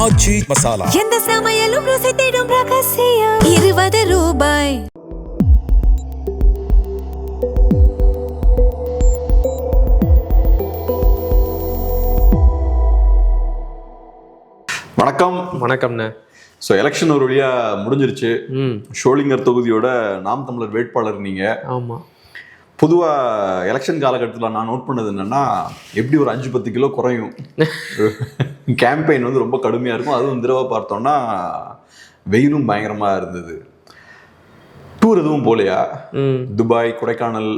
ஆச்சி மசாலா. எந்த சமையலும் ருசி தேடும் ரகசியம். 20 ரூபாய். வணக்கம். வணக்கம்ண்ணே. ஸோ எலெக்ஷன் ஒரு வழியா முடிஞ்சிருச்சு. ஷோலிங்கர் தொகுதியோட நாம் தமிழர் வேட்பாளர் நீங்க. ஆமாம். பொதுவாக எலெக்ஷன் காலகட்டத்தில் நான் நோட் பண்ணது என்னன்னா, எப்படி ஒரு 5-10 கிலோ குறையும். கேம்பெயின் வந்து ரொம்ப கடுமையாக இருக்கும். அதுவும் திரவ பார்த்தோம்னா வெயிலும் பயங்கரமாக இருந்தது. டூர் எதுவும் போலையா? துபாய், கொடைக்கானல்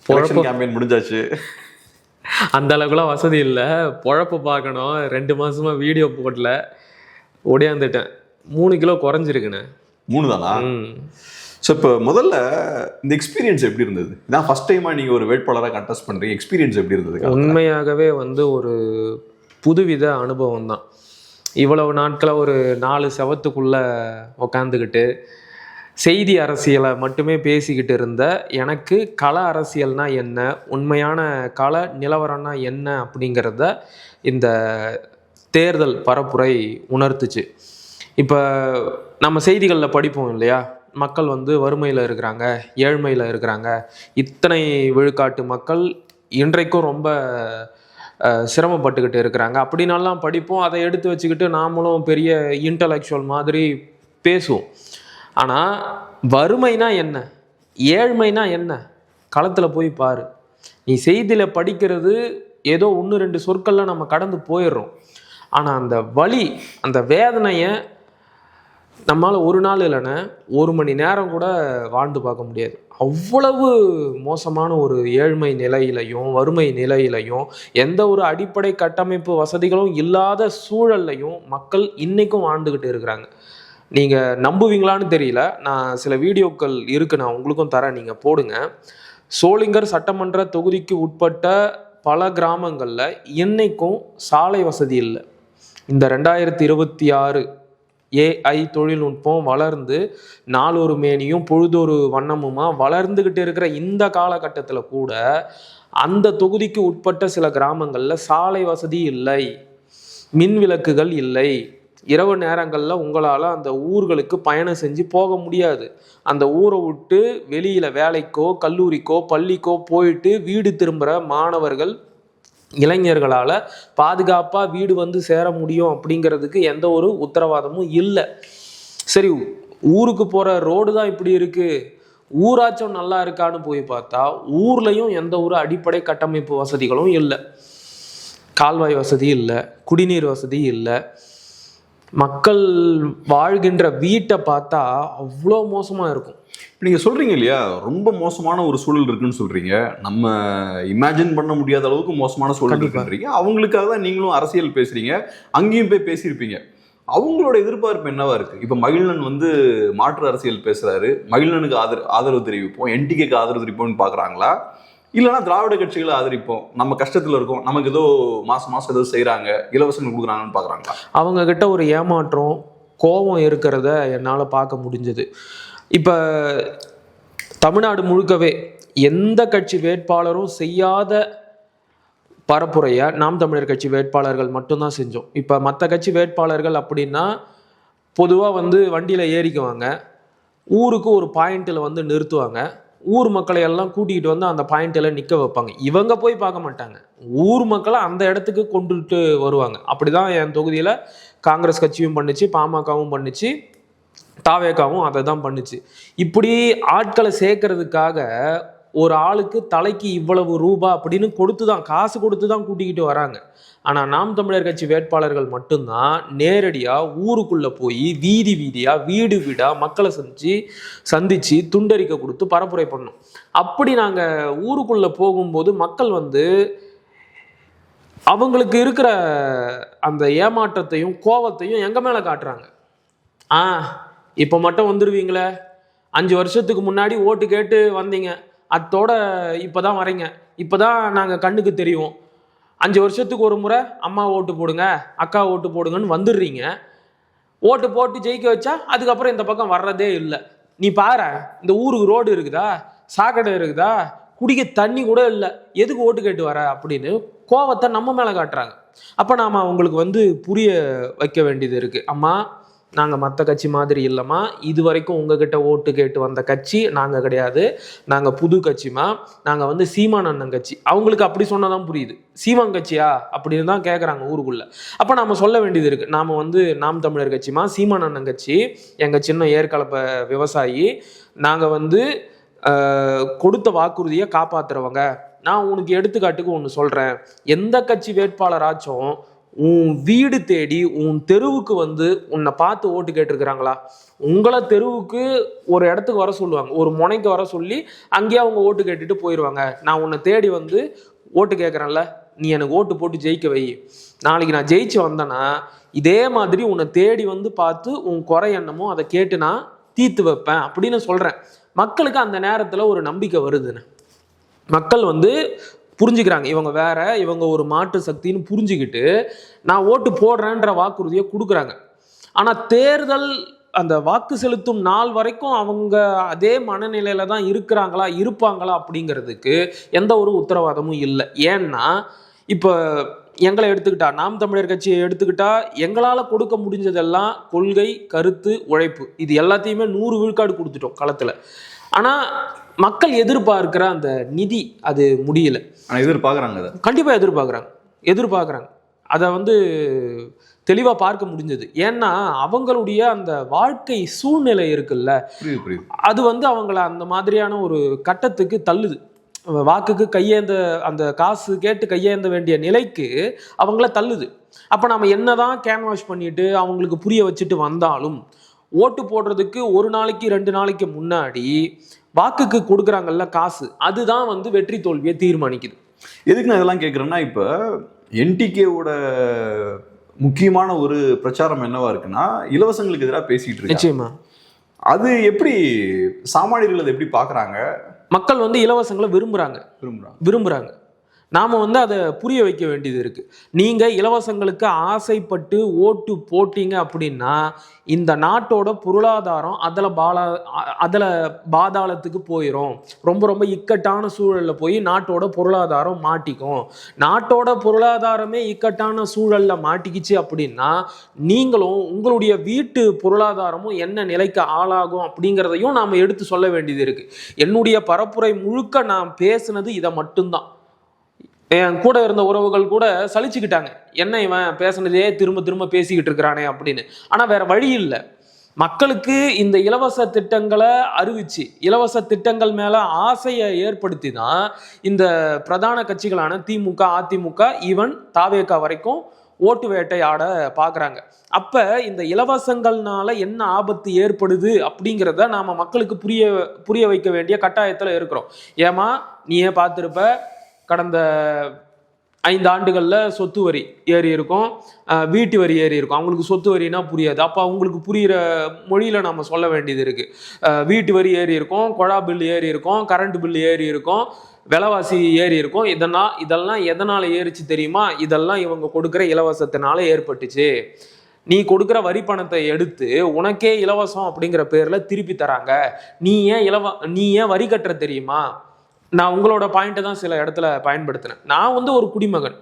எலெக்ஷன் கேம்பெயின் முடிஞ்சாச்சு. அந்த அளவுக்குலாம் வசதி இல்லை. பொழப்பு பார்க்கணும். 2 மாசமா வீடியோ போடல, ஓடியாந்துட்டேன். 3 கிலோ குறைஞ்சிருக்குண்ணே. 3 தானா? ஸோ இப்போ முதல்ல இந்த எக்ஸ்பீரியன்ஸ் எப்படி இருந்தது? இதான் ஃபர்ஸ்ட் டைமா நீங்க ஒரு வேட்பாளராக கண்டெஸ்ட் பண்றீங்க. எக்ஸ்பீரியன்ஸ் எப்படி இருந்தது? உண்மையாகவே வந்து ஒரு புதுவித அனுபவம் தான். இவ்வளவு நாட்களாக ஒரு 4 செவத்துக்குள்ள உக்காந்துக்கிட்டு செய்தி அரசியலை மட்டுமே பேசிக்கிட்டு இருந்த எனக்கு கள அரசியல்னா என்ன, உண்மையான கள நிலவரம்னா என்ன அப்படிங்கிறத இந்த தேர்தல் பரப்புரை உணர்த்துச்சு. இப்போ நம்ம செய்திகளில் படிப்போம் இல்லையா, மக்கள் வந்து வறுமையில் இருக்கிறாங்க, ஏழ்மையில் இருக்கிறாங்க, இத்தனை விழுக்காட்டு மக்கள் இன்றைக்கும் ரொம்ப சிரமப்பட்டுக்கிட்டு இருக்கிறாங்க அப்படின்னாலாம் படிப்போம். அதை எடுத்து வச்சுக்கிட்டு நாமளும் பெரிய இன்டலெக்சுவல் மாதிரி பேசுவோம். ஆனால் வறுமைனா என்ன, ஏழ்மைனா என்ன, களத்தில் போய் பாரு. நீ செய்தியில் படிக்கிறது ஏதோ 1-2 சொற்கள்லாம் நம்ம கடந்து போயிடுறோம். ஆனால் அந்த வலி, அந்த வேதனையை நம்மளால் ஒரு நாள் இல்லைன்னா 1 மணி நேரம் கூட வாழ்ந்து பார்க்க முடியாது. அவ்வளவு மோசமான ஒரு ஏழ்மை நிலையிலையும் வறுமை நிலையிலையும் எந்த ஒரு அடிப்படை கட்டமைப்பு வசதிகளும் இல்லாத சூழல்லையும் மக்கள் இன்றைக்கும் வாழ்ந்துக்கிட்டு இருக்கிறாங்க. நீங்கள் நம்புவீங்களான்னு தெரியல. நான் சில வீடியோக்கள் இருக்குது, நான் உங்களுக்கும் தரேன், நீங்கள் போடுங்க. சோளிங்கர் சட்டமன்ற தொகுதிக்கு உட்பட்ட பல கிராமங்களில் இன்னைக்கும் சாலை வசதி இல்லை. இந்த 2026 AI தொழில்நுட்பம் வளர்ந்து நாளொரு மேனியும் பொழுதொரு வண்ணமுமா வளர்ந்துக்கிட்டு இருக்கிற இந்த காலகட்டத்தில் கூட அந்த தொகுதிக்கு உட்பட்ட சில கிராமங்களில் சாலை வசதி இல்லை, மின் விளக்குகள் இல்லை. இரவு நேரங்களில் உங்களால் அந்த ஊர்களுக்கு பயணம் செஞ்சு போக முடியாது. அந்த ஊரை விட்டு வெளியில் வேலைக்கோ கல்லூரிக்கோ பள்ளிக்கோ போயிட்டு வீடு திரும்புகிற மாணவர்கள், இளைஞர்களால் பாதுகாப்பாக வீடு வந்து சேர முடியும் அப்படிங்கிறதுக்கு எந்த ஒரு உத்தரவாதமும் இல்லை. சரி, ஊருக்கு போகிற ரோடு தான் இப்படி இருக்குது, ஊராச்சும் நல்லா இருக்கான்னு போய் பார்த்தா ஊர்லேயும் எந்த ஒரு அடிப்படை கட்டமைப்பு வசதிகளும் இல்லை. கால்வாய் வசதி இல்லை, குடிநீர் வசதி இல்லை. மக்கள் வாழ்கின்ற வீட்டை பார்த்தா அவ்வளோ மோசமாக இருக்கும். நீங்கள் சொல்கிறீங்க இல்லையா, ரொம்ப மோசமான ஒரு சூழல் இருக்குன்னு சொல்கிறீங்க. நம்ம இமேஜின் பண்ண முடியாத அளவுக்கு மோசமான சூழல் இருக்குன்றீங்க. அவங்களுக்காக தான் நீங்களும் அரசியல் பேசுகிறீங்க, அங்கேயும் போய் பேசியிருப்பீங்க. அவங்களோட எதிர்பார்ப்பு என்னவா இருக்குது? இப்போ மகிழ்நன் வந்து மாற்று அரசியல் பேசுகிறாரு, மகிழ்நனுக்கு ஆதரவு தெரிவிப்போம், என்டிகேக்கு ஆதரவு தெரிவிப்போம்னு பார்க்குறாங்களா? இல்லைனா திராவிட கட்சிகளை ஆதரிப்போம், நம்ம கஷ்டத்தில் இருக்கோம், நமக்கு ஏதோ மாதம் ஏதோ செய்கிறாங்க, இலவசங்கள் கொடுக்குறாங்கன்னு பார்க்குறாங்களா? அவங்க கிட்ட ஒரு ஏமாற்றம், கோபம் இருக்கிறத என்னால் பார்க்க முடிஞ்சது. இப்போ தமிழ்நாடு முழுக்கவே எந்த கட்சி வேட்பாளரும் செய்யாத பரப்புரையை நாம் தமிழர் கட்சி வேட்பாளர்கள் மட்டும்தான் செஞ்சோம். இப்போ மற்ற கட்சி வேட்பாளர்கள் அப்படின்னா பொதுவாக வந்து வண்டியில் ஏறிக்குவாங்க, ஊருக்கு ஒரு பாயிண்டில் வந்து நிறுத்துவாங்க, ஊர் மக்களை எல்லாம் கூட்டிகிட்டு வந்து அந்த பாயிண்டில் நிற்க வைப்பாங்க. இவங்க போய் பார்க்க மாட்டாங்க, ஊர் மக்களை அந்த இடத்துக்கு கொண்டுட்டு வருவாங்க. அப்படி தான் என் தொகுதியில் காங்கிரஸ் கட்சியும் பண்ணுச்சு, பாமகவும் பண்ணுச்சு, தாவேகாவும் அதை தான் பண்ணுச்சு. இப்படி ஆட்களை சேர்க்கறதுக்காக ஒரு ஆளுக்கு தலைக்கு இவ்வளவு ரூபா அப்படின்னு கொடுத்து தான், காசு கொடுத்து தான் கூட்டிக்கிட்டு வராங்க. ஆனால் நாம் தமிழர் கட்சி வேட்பாளர்கள் மட்டும்தான் நேரடியாக ஊருக்குள்ளே போய் வீதி வீதியாக வீடு வீடாக மக்களை சந்தித்து துண்டறிக்கை கொடுத்து பரப்புரை பண்ணோம். அப்படி நாங்கள் ஊருக்குள்ளே போகும்போது மக்கள் வந்து அவங்களுக்கு இருக்கிற அந்த ஏமாற்றத்தையும் கோபத்தையும் எங்கள் மேலே காட்டுறாங்க. இப்போ மட்டும் வந்துடுவீங்களே, 5 வருஷத்துக்கு முன்னாடி ஓட்டு கேட்டு வந்தீங்க, அத்தோட இப்போ தான் வரீங்க, இப்போ தான் நாங்கள் கண்ணுக்கு தெரியும், 5 வருஷத்துக்கு ஒரு முறை அம்மா ஓட்டு போடுங்க, அக்கா ஓட்டு போடுங்கன்னு வந்துடுறீங்க, ஓட்டு போட்டு ஜெயிக்க வச்சா அதுக்கப்புறம் இந்த பக்கம் வர்றதே இல்லை. நீ பாரு, இந்த ஊருக்கு ரோடு இருக்குதா, சாக்கடை இருக்குதா, குடிக்க தண்ணி கூட இல்லை, எதுக்கு ஓட்டு கேட்டு வர அப்படின்னு கோவத்தை நம்ம மேலே காட்டுறாங்க. அப்போ நாம் அவங்களுக்கு வந்து புரிய வைக்க வேண்டியது இருக்குது. அம்மா, நாங்கள் மற்ற கட்சி மாதிரி இல்லைம்மா, இது வரைக்கும் உங்ககிட்ட ஓட்டு கேட்டு வந்த கட்சி நாங்கள் கிடையாது, நாங்கள் புது கட்சிமா, நாங்கள் வந்து சீமான் அண்ணன் கட்சி. அவங்களுக்கு அப்படி சொன்னதான் புரியுது, சீமான் கட்சியா அப்படின்னு தான் கேட்குறாங்க ஊருக்குள்ள. அப்போ நாம் சொல்ல வேண்டியது இருக்குது, நாம் வந்து நாம் தமிழர் கட்சிமா, சீமான் அண்ணன் கட்சி, எங்கள் சின்ன ஏற்கலப்ப விவசாயி, நாங்கள் வந்து கொடுத்த வாக்குறுதியை காப்பாற்றுறவங்க. நான் உனக்கு எடுத்துக்காட்டுக்கு ஒன்று சொல்கிறேன், எந்த கட்சி வேட்பாளராச்சும் உன் வீடு தேடி உன் தெருவுக்கு வந்து உன்னை பார்த்து ஓட்டு கேட்டிருக்கிறாங்களா? உங்களை தெருவுக்கு ஒரு இடத்துக்கு வர சொல்லுவாங்க, ஒரு முனைக்கு வர சொல்லி அங்கேயே அவங்க ஓட்டு கேட்டுட்டு போயிடுவாங்க. நான் உன்னை தேடி வந்து ஓட்டு கேட்குறேன்ல, நீ எனக்கு ஓட்டு போட்டு ஜெயிக்க வை, நாளைக்கு நான் ஜெயிச்சு வந்தேன்னா இதே மாதிரி உன்னை தேடி வந்து பார்த்து உன் குறை என்னமோ அதை கேட்டு நான் தீர்த்து வைப்பேன் அப்படின்னு சொல்கிறேன். மக்களுக்கு அந்த நேரத்தில் ஒரு நம்பிக்கை வருதுன்னு, மக்கள் வந்து புரிஞ்சுக்கிறாங்க, இவங்க வேற, இவங்க ஒரு மாற்று சக்தின்னு புரிஞ்சுக்கிட்டு நான் ஓட்டு போடுறேன்ற வாக்குறுதியை கொடுக்குறாங்க. ஆனால் தேர்தல் அந்த வாக்கு செலுத்தும் நாள் வரைக்கும் அவங்க அதே மனநிலையில தான் இருப்பாங்களா அப்படிங்கிறதுக்கு எந்த ஒரு உத்தரவாதமும் இல்லை. ஏன்னா இப்போ எங்களை எடுத்துக்கிட்டா, நாம் தமிழர் கட்சியை எடுத்துக்கிட்டா, எங்களால் கொடுக்க முடிஞ்சதெல்லாம் கொள்கை, கருத்து, உழைப்பு, இது எல்லாத்தையுமே 100 விழுக்காடு கொடுத்துட்டோம் களத்தில். ஆனால் மக்கள் எதிர்பார்க்கிற அந்த நிதி அது முடியல. எதிர்பார்க்குறாங்க, கண்டிப்பாக எதிர்பார்க்குறாங்க. அதை வந்து தெளிவாக பார்க்க முடிஞ்சது. ஏன்னா அவங்களுடைய அந்த வாழ்க்கை சூழ்நிலை இருக்குல்ல, அது வந்து அவங்கள அந்த மாதிரியான ஒரு கட்டத்துக்கு தள்ளுது. வாக்குக்கு கையேந்த, அந்த காசு கேட்டு கையேந்த வேண்டிய நிலைக்கு அவங்கள தள்ளுது. அப்போ நம்ம என்னதான் கேன்வாஷ் பண்ணிட்டு அவங்களுக்கு புரிய வச்சுட்டு வந்தாலும் ஓட்டு போடுறதுக்கு 1 நாளைக்கு 2 நாளைக்கு முன்னாடி வாக்குக்கு கொடுக்குறாங்கல்ல காசு, அதுதான் வந்து வெற்றி தோல்வியை தீர்மானிக்குது. எதுக்கு நான் இதெல்லாம் கேட்குறேன்னா, இப்போ என்டிகேவோட முக்கியமான ஒரு பிரச்சாரம் என்னவா இருக்குன்னா, இலவசங்களுக்கு எதிராக பேசிட்டு இருக்கு. நிச்சயமா அது எப்படி சாமானியர்கள் அதை எப்படி பார்க்குறாங்க? மக்கள் வந்து இலவசங்களை விரும்புகிறாங்க. நாம் வந்து அதை புரிய வைக்க வேண்டியது இருக்குது. நீங்கள் இலவசங்களுக்கு ஆசைப்பட்டு ஓட்டு போட்டீங்க அப்படின்னா இந்த நாட்டோட பொருளாதாரம் அதில் பாதாளத்துக்கு போயிடும். ரொம்ப இக்கட்டான சூழலில் போய் நாட்டோட பொருளாதாரம் மாட்டிக்கும். நாட்டோட பொருளாதாரமே இக்கட்டான சூழலில் மாட்டிக்கிச்சு அப்படின்னா நீங்களும் உங்களுடைய வீட்டு பொருளாதாரமும் என்ன நிலைக்கு ஆளாகும் அப்படிங்கிறதையும் நாம் எடுத்து சொல்ல வேண்டியது இருக்குது. என்னுடைய பரப்புரை முழுக்க நான் பேசுனது இதை மட்டும்தான். என் கூட இருந்த உறவுகள் கூட சலிச்சுக்கிட்டாங்க, என்ன இவன் பேசுனதே திரும்ப பேசிக்கிட்டு இருக்கிறானே அப்படின்னு. ஆனால் வேற வழி இல்லை, மக்களுக்கு இந்த இலவச திட்டங்களை அறிவிச்சு இலவச திட்டங்கள் மேலே ஆசையை ஏற்படுத்தி தான் இந்த பிரதான கட்சிகளான திமுக, அதிமுக, ஈவன் தாவேகா வரைக்கும் ஓட்டு வேட்டையாட பார்க்குறாங்க. அப்போ இந்த இலவசங்கள்னால என்ன ஆபத்து ஏற்படுது அப்படிங்கிறத நாம் மக்களுக்கு புரிய வைக்க வேண்டிய கட்டாயத்தில் இருக்கிறோம். ஏமா நீயே பார்த்துருப்ப, கடந்த 5 ஆண்டுகளில் சொத்து வரி ஏறி இருக்கும், வீட்டு வரி ஏறி இருக்கும். அவங்களுக்கு சொத்து வரினா புரியாது, அப்போ அவங்களுக்கு புரிகிற மொழியில் நம்ம சொல்ல வேண்டியது இருக்குது. வீட்டு வரி ஏறி இருக்கும், குழா பில் ஏறி இருக்கும், கரண்ட் பில் ஏறி இருக்கும், விலைவாசி ஏறி இருக்கும். இதெல்லாம் எதனால் ஏறிச்சு தெரியுமா? இதெல்லாம் இவங்க கொடுக்குற இலவசத்தினால ஏற்பட்டுச்சு. நீ கொடுக்குற வரி பணத்தை எடுத்து உனக்கே இலவசம் அப்படிங்கிற பேரில் திருப்பி தராங்க. நீ ஏன் வரி கட்டுற தெரியுமா? நான் உங்களோட பாயிண்ட்டை தான் சில இடத்துல பயன்படுத்தினேன். நான் வந்து ஒரு குடிமகன்,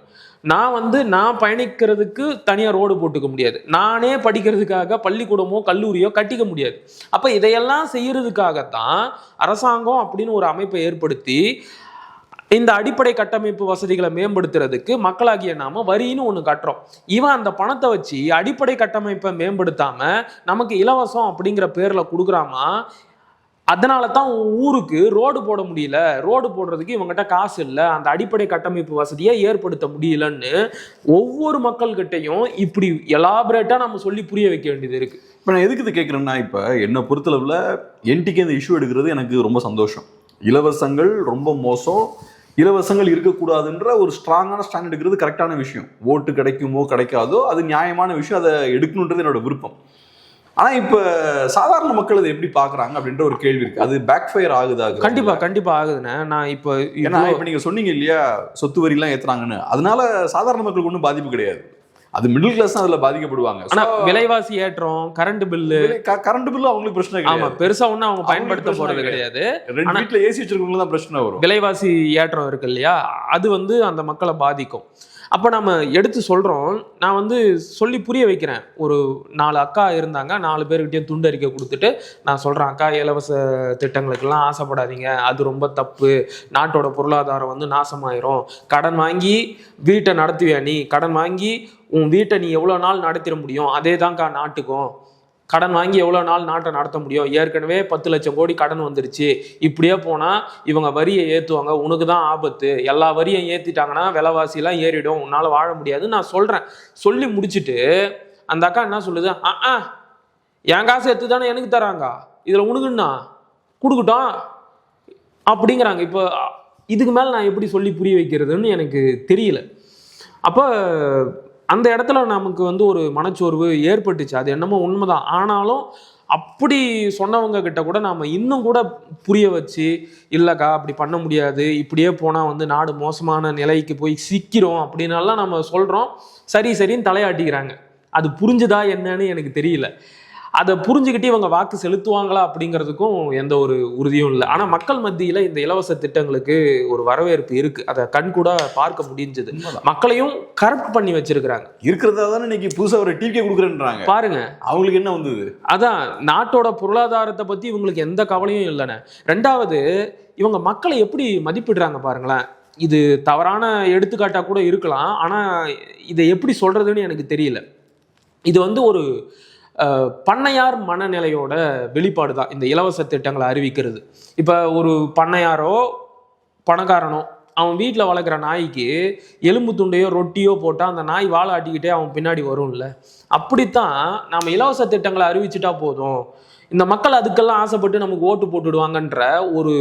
நான் பயணிக்கிறதுக்கு தனியாக ரோடு போட்டுக்க முடியாது, நானே படிக்கிறதுக்காக பள்ளிக்கூடமோ கல்லூரியோ கட்டிக்க முடியாது. அப்போ இதையெல்லாம் செய்யறதுக்காகத்தான் அரசாங்கம் அப்படின்னு ஒரு அமைப்பை ஏற்படுத்தி இந்த அடிப்படை கட்டமைப்பு வசதிகளை மேம்படுத்துறதுக்கு மக்களாகிய நாம வரின்னு ஒன்று கட்டுறோம். இவன் அந்த பணத்தை வச்சு அடிப்படை கட்டமைப்பை மேம்படுத்தாம நமக்கு இலவசம் அப்படிங்கிற பேரில் கொடுக்குறாமா. அதனால தான் ஊருக்கு ரோடு போட முடியல, ரோடு போடுறதுக்கு இவங்ககிட்ட காசு இல்லை, அந்த அடிப்படை கட்டமைப்பு வசதியை ஏற்படுத்த முடியலன்னு ஒவ்வொரு மக்கள்கிட்டையும் இப்படி எலாபரேட்டாக நம்ம சொல்லி புரிய வைக்க வேண்டியது இருக்குது. இப்போ நான் எதுக்கு இது கேட்குறேன்னா, இப்போ என்னை பொறுத்தளவில் என்டிகே இந்த இஷ்யூ எடுக்கிறது எனக்கு ரொம்ப சந்தோஷம். இலவசங்கள் ரொம்ப மோசம், இலவசங்கள் இருக்கக்கூடாதுன்ற ஒரு ஸ்ட்ராங்கான ஸ்டாண்ட் எடுக்கிறது கரெக்டான விஷயம். ஓட்டு கிடைக்குமோ கிடைக்காதோ அது நியாயமான விஷயம், அதை எடுக்கணுன்றது என்னோட விருப்பம். ஆனால் இப்போ சாதாரண மக்கள் அதை எப்படி பார்க்குறாங்க அப்படின்ற ஒரு கேள்வி இருக்குது. அது பேக் ஃபயர் ஆகுதா? கண்டிப்பாக ஆகுதுண்ணே. நான் இப்போ நீங்கள் சொன்னீங்க இல்லையா, சொத்து வரிலாம் ஏற்றுறாங்கன்னு, அதனால சாதாரண மக்களுக்கு ஒன்றும் பாதிப்பு கிடையாது. அது மிடில் கிளாஸ் தான் அதுல பாதிக்கப்படுவாங்க. ஆனா விலைவாசி ஏற்றம், கரண்ட் பில்லு, கரண்ட் பில்லு அவங்களுக்கு பிரச்சனை ஆமா கிடையாது. பெருசா ஒன்னும் அவங்க பயன்படுத்த போறது கிடையாது. ரெண்டு வீட்டுல ஏசி வச்சிருக்கவங்களுக்கு தான் பிரச்சனை வரும். விலைவாசி ஏற்றம் இருக்கு இல்லையா, அது வந்து அந்த மக்களை பாதிக்கும். அப்போ நம்ம எடுத்து சொல்கிறோம், நான் வந்து சொல்லி புரிய வைக்கிறேன். ஒரு 4 அக்கா இருந்தாங்க, 4 பேர்கிட்டையும் துண்டறிக்கை கொடுத்துட்டு நான் சொல்கிறேன், அக்கா இலவச திட்டங்களுக்கெல்லாம் ஆசைப்படாதீங்க, அது ரொம்ப தப்பு, நாட்டோட பொருளாதாரம் வந்து நாசமாயிரும். கடன் வாங்கி வீட்டை நடத்துவியா நீ? கடன் வாங்கி உன் வீட்டை நீ எவ்வளோ நாள் நடத்திட முடியும்? அதே தான்க்கா நாட்டுக்கும். கடன் வாங்கி எவ்வளோ நாள் நாட்டை நடத்த முடியும்? ஏற்கனவே 10 லட்சம் கோடி கடன் வந்துருச்சு. இப்படியே போனால் இவங்க வரியை ஏற்றுவாங்க, உனக்கு தான் ஆபத்து. எல்லா வரியும் ஏற்றிட்டாங்கன்னா விலைவாசிலாம் ஏறிடும், உன்னால் வாழ முடியாது நான் சொல்கிறேன். சொல்லி முடிச்சுட்டு அந்த அக்கா என்ன சொல்லுது, என் காசு எடுத்து தானே எனக்கு தராங்க, இதில் உனக்குன்னா கொடுக்கட்டும் அப்படிங்கிறாங்க. இப்போ இதுக்கு மேலே நான் எப்படி சொல்லி புரிய வைக்கிறதுன்னு எனக்கு தெரியல. அப்போ அந்த இடத்துல நமக்கு வந்து ஒரு மனச்சோர்வு ஏற்பட்டுச்சு. அது என்னமோ உண்மைதான். ஆனாலும் அப்படி சொன்னவங்க கிட்ட கூட நாம் இன்னும் கூட புரிய வச்சு, இல்லைக்கா அப்படி பண்ண முடியாது, இப்படியே போனால் வந்து நாடு மோசமான நிலைக்கு போய் சிக்கிறோம் அப்படின்னாலாம் நம்ம சொல்கிறோம். சரின்னு தலையாட்டிக்கிறாங்க. அது புரிஞ்சுதா என்னன்னு எனக்கு தெரியல. அதை புரிஞ்சுக்கிட்டு இவங்க வாக்கு செலுத்துவாங்களா அப்படிங்கிறதுக்கும் எந்த ஒரு உறுதியும் இல்லை. ஆனால் மக்கள் மத்தியில் இந்த இலவச திட்டங்களுக்கு ஒரு வரவேற்பு இருக்கு. அதை கண் கூட பார்க்க முடிஞ்சது. மக்களையும் கரெக்ட் பண்ணி வச்சிருக்கிறாங்க. இருக்கிறதா தானே இன்னைக்கு புதுசாக ஒரு டிவிக்கே கொடுக்குறேன்றாங்க. பாருங்க அவங்களுக்கு என்ன வந்தது. அதான் நாட்டோட பொருளாதாரத்தை பத்தி இவங்களுக்கு எந்த கவலையும் இல்லைன்னு. ரெண்டாவது, இவங்க மக்களை எப்படி மதிப்பிடுறாங்க பாருங்களேன். இது தவறான எடுத்துக்காட்டா கூட இருக்கலாம், ஆனா இதை எப்படி சொல்றதுன்னு எனக்கு தெரியல. இது வந்து ஒரு பண்ணையார் மனநிலையோட வெளிப்பாடு தான் இந்த இலவச திட்டங்களை அறிவிக்கிறது. இப்போ ஒரு பண்ணையாரோ பணக்காரனோ அவன் வீட்டில் வளர்க்குற நாய்க்கு எலும்பு துண்டையோ ரொட்டியோ போட்டால் அந்த நாய் வாழை ஆட்டிக்கிட்டே அவன் பின்னாடி வரும்ல. அப்படித்தான் நம்ம இலவச திட்டங்களை அறிவிச்சிட்டா போதும், இந்த மக்கள் அதுக்கெல்லாம் ஆசைப்பட்டு நமக்கு ஓட்டு போட்டுடுவாங்கன்ற ஒரு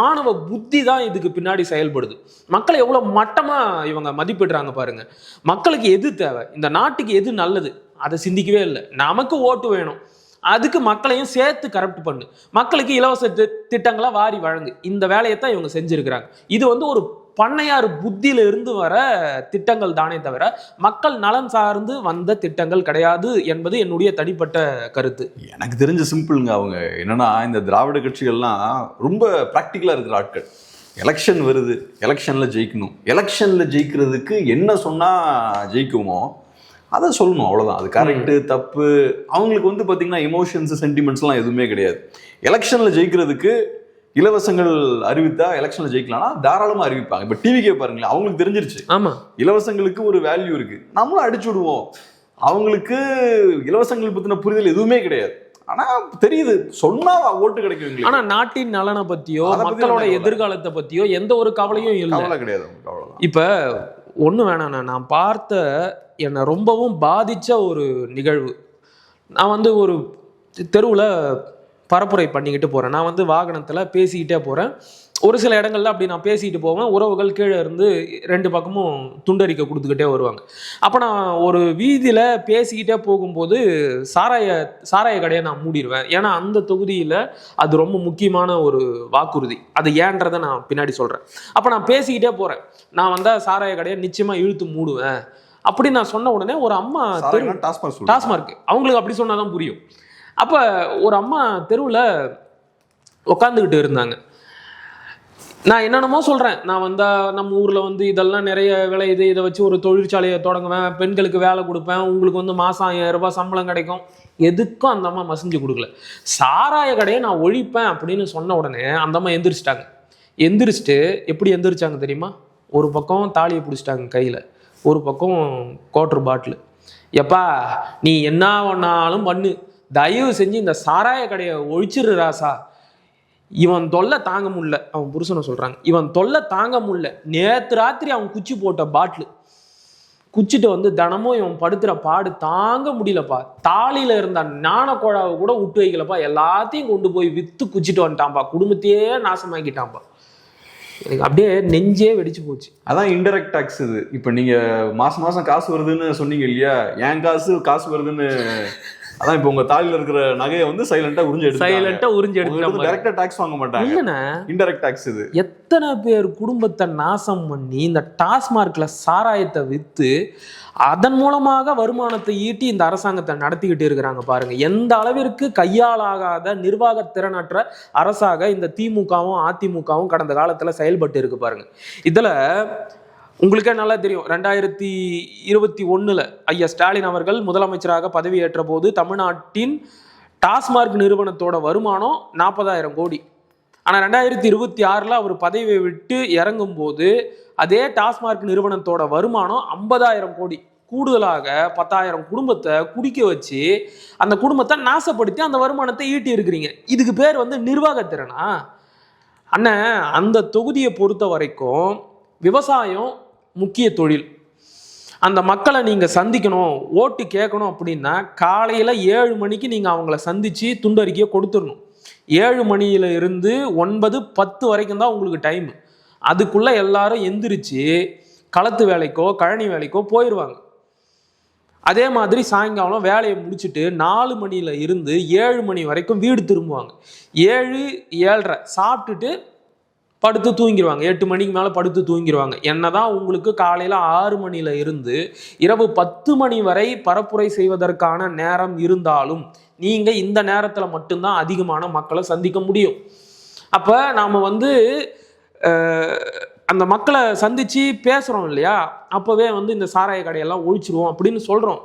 ஆணவ புத்தி தான் இதுக்கு பின்னாடி செயல்படுது. மக்களை எவ்வளோ மட்டமாக இவங்க மதிப்பிடுறாங்க பாருங்க. மக்களுக்கு எது தேவை, இந்த நாட்டுக்கு எது நல்லது, அதை சிந்திக்கவே இல்லை. நமக்கு ஓட்டு வேணும், அதுக்கு மக்களையும் சேர்த்து கரெக்ட் பண்ணு, மக்களுக்கு இலவச திட்டங்களை வாரி வழங்கு. இந்த வேலையை தான் இவங்க செஞ்சிருக்கிறாங்க. இது வந்து ஒரு பண்ணையார் புத்தியில இருந்து வர திட்டங்கள் தானே தவிர மக்கள் நலன் சார்ந்து வந்த திட்டங்கள் கிடையாது என்பது என்னுடைய தனிப்பட்ட கருத்து. எனக்கு தெரிஞ்ச சிம்பிளுங்க. அவங்க என்னன்னா, இந்த திராவிட கட்சிகள்லாம் ரொம்ப ப்ராக்டிக்கலா இருக்கிற ஆட்கள். எலெக்ஷன் வருது, எலெக்ஷன்ல ஜெயிக்கணும், எலெக்ஷன்ல ஜெயிக்கிறதுக்கு என்ன சொன்னா ஜெயிக்குமோ அதை சொல்லணும், அவ்வளோதான். அது கரெக்டு தப்பு அவங்களுக்கு வந்து பார்த்தீங்கன்னா எமோஷன்ஸ் சென்டிமெண்ட்ஸ்லாம் எதுவுமே கிடையாது. எலெக்ஷனில் ஜெயிக்கிறதுக்கு இலவசங்கள் அறிவித்தா எலெக்ஷனில் ஜெயிக்கலாம்னா தாராளமாக அறிவிப்பாங்க. இப்போ டிவிக்கே பாருங்களேன், அவங்களுக்கு தெரிஞ்சிருச்சு ஆமாம் இலவசங்களுக்கு ஒரு வேல்யூ இருக்குது, நம்மளும் அடிச்சு விடுவோம். அவங்களுக்கு இலவசங்கள் பற்றின புரிதல் எதுவுமே கிடையாது. ஆனால் தெரியுது, சொன்னா ஓட்டு கிடைக்கும். ஆனால் நாட்டின் நலனை பற்றியோ மக்களோட எதிர்காலத்தை பற்றியோ எந்த ஒரு கவலையும் இல்லை, கவலை கிடையாது. இப்போ ஒன்று வேணாண்ணா, நான் பார்த்த என்னை ரொம்பவும் பாதித்த ஒரு நிகழ்வு. நான் வந்து ஒரு தெருவில் பரப்புரை பண்ணிக்கிட்டு போகிறேன். நான் வந்து வாகனத்தில் பேசிக்கிட்டே போகிறேன். ஒரு சில இடங்கள்ல அப்படி நான் பேசிக்கிட்டு போவேன். உறவுகள் கீழே இருந்து 2 பக்கமும் துண்டறிக்கை கொடுத்துக்கிட்டே வருவாங்க. அப்போ நான் ஒரு வீதியில் பேசிக்கிட்டே போகும்போது சாராய கடையை நான் மூடிடுவேன். ஏன்னா அந்த தொகுதியில் அது ரொம்ப முக்கியமான ஒரு வாக்குறுதி. அது ஏன்றதை நான் பின்னாடி சொல்கிறேன். அப்போ நான் பேசிக்கிட்டே போகிறேன், நான் வந்தால் சாராய கடையை நிச்சயமாக இழுத்து மூடுவேன் அப்படி நான் சொன்ன உடனே ஒரு அம்மா டாஸ்மார்க் அவங்களுக்கு அப்படி சொன்னாதான் புரியும். அப்போ ஒரு அம்மா தெருவில் உட்காந்துக்கிட்டு இருந்தாங்க. நான் என்னென்னமோ சொல்கிறேன், நான் வந்தால் நம்ம ஊரில் வந்து இதெல்லாம் நிறைய விளையுது, இதை வச்சு ஒரு தொழிற்சாலையை தொடங்குவேன், பெண்களுக்கு வேலை கொடுப்பேன், உங்களுக்கு வந்து மாதம் 1000 ரூபாய் சம்பளம் கிடைக்கும். எதுக்கும் அந்த அம்மா மசிஞ்சு கொடுக்கல. சாராய கடையை நான் ஒழிப்பேன் அப்படின்னு சொன்ன உடனே அந்த அம்மா எந்திரிச்சிட்டாங்க. எந்திரிச்சிட்டு எப்படி எந்திரிச்சாங்க தெரியுமா? ஒரு பக்கம் தாலியை பிடிச்சிட்டாங்க கையில், ஒரு பக்கம் குவார்டர் பாட்டில். எப்பா நீ என்ன ஒன்னாலும் பண்ணு, தயவு செஞ்சு இந்த சாராய கடையை ஒழிச்சிரு ராசா, இவன் தொல்லை தாங்க முடியல. அவன் புருஷனை சொல்றாங்க, இவன் தொல்லை தாங்க முடியல, நேற்று ராத்திரி அவன் குச்சி போட்ட பாட்டில் குச்சிட்டு வந்து தினமும் இவன் படுத்துற பாடு தாங்க முடியலப்பா, தாலியில இருந்த ஞானக்கோழாவை கூட விட்டு வைக்கலப்பா, எல்லாத்தையும் கொண்டு போய் வித்து குச்சிட்டு வந்துட்டான்ப்பா, குடும்பத்தையே நாசமாக்கிட்டான்ப்பா. எனக்கு அப்படியே நெஞ்சே வெடிச்சு போச்சு. அதான் இன்டைரக்ட் டாக்ஸ். இது இப்போ நீங்க மாசம் காசு வருதுன்னு சொன்னீங்க இல்லையா, என் காசு வருதுன்னு அதான் இப்போ உங்க தாலில இருக்கிற நகையை வந்து சைலண்டா உறிஞ்சு எடுத்து டைரக்டா டாக்ஸ் வாங்க மாட்டாங்க. இல்லைண்ணே, இன்டைரக்ட் டாக்ஸ். இது எத்தனை பேர் குடும்பத்தை நாசம் பண்ணி இந்த டாஸ்மார்க்ல சாராயத்தை வித்து அதன் மூலமாக வருமானத்தை ஈட்டி இந்த அரசாங்கத்தை நடத்திக்கிட்டு இருக்கிறாங்க பாருங்க. எந்த அளவிற்கு கையாளாகாத நிர்வாக திறனற்ற அரசாக இந்த திமுகவும் அதிமுகவும் கடந்த காலத்துல செயல்பட்டு இருக்கு பாருங்க. இதுல உங்களுக்கே நல்லா தெரியும், 2021 ஐயா ஸ்டாலின் அவர்கள் முதலமைச்சராக பதவியேற்ற போது தமிழ்நாட்டின் டாஸ்மார்க் நிறுவனத்தோட வருமானம் 40,000 கோடி. ஆனால் 2026 அவர் பதவியை விட்டு இறங்கும் போது அதே டாஸ்மார்க் நிறுவனத்தோட வருமானம் 50,000 கோடி. கூடுதலாக 10,000 குடும்பத்தை குடிக்க வச்சு அந்த குடும்பத்தை நாசப்படுத்தி அந்த வருமானத்தை ஈட்டி இருக்கிறீங்க. இதுக்கு பேர் வந்து நிர்வாகத்திறனா? அண்ணன், அந்த தொகுதியை பொறுத்த வரைக்கும் விவசாயம் முக்கிய தொழில். அந்த மக்களை நீங்கள் சந்திக்கணும், ஓட்டு கேட்கணும் அப்படின்னா காலையில் 7 மணிக்கு நீங்கள் அவங்கள சந்தித்து துண்டறிக்கையை கொடுத்துடணும். 7 மணியில இருந்து 9, 10 வரைக்கும் தான் உங்களுக்கு டைம். அதுக்குள்ளே எல்லாரும் எந்திரிச்சு களத்து வேலைக்கோ கழனி வேலைக்கோ போயிடுவாங்க. அதே மாதிரி சாயங்காலம் வேலையை முடிச்சுட்டு 4 மணியில இருந்து 7 மணி வரைக்கும் வீடு திரும்புவாங்க. 7, 7:30 சாப்பிட்டுட்டு படுத்து தூங்கிடுவாங்க. 8 மணிக்கு மேலே படுத்து தூங்கிடுவாங்க. என்னதான் உங்களுக்கு காலையில் 6 மணியில இருந்து இரவு 10 மணி வரை பரப்புரை செய்வதற்கான நேரம் இருந்தாலும் நீங்கள் இந்த நேரத்தில் மட்டும்தான் அதிகமான மக்களை சந்திக்க முடியும். அப்போ நாம் வந்து அந்த மக்களை சந்தித்து பேசுகிறோம் இல்லையா, அப்போவே வந்து இந்த சாராய கடையெல்லாம் ஒழிச்சிருவோம் அப்படின்னு சொல்கிறோம்.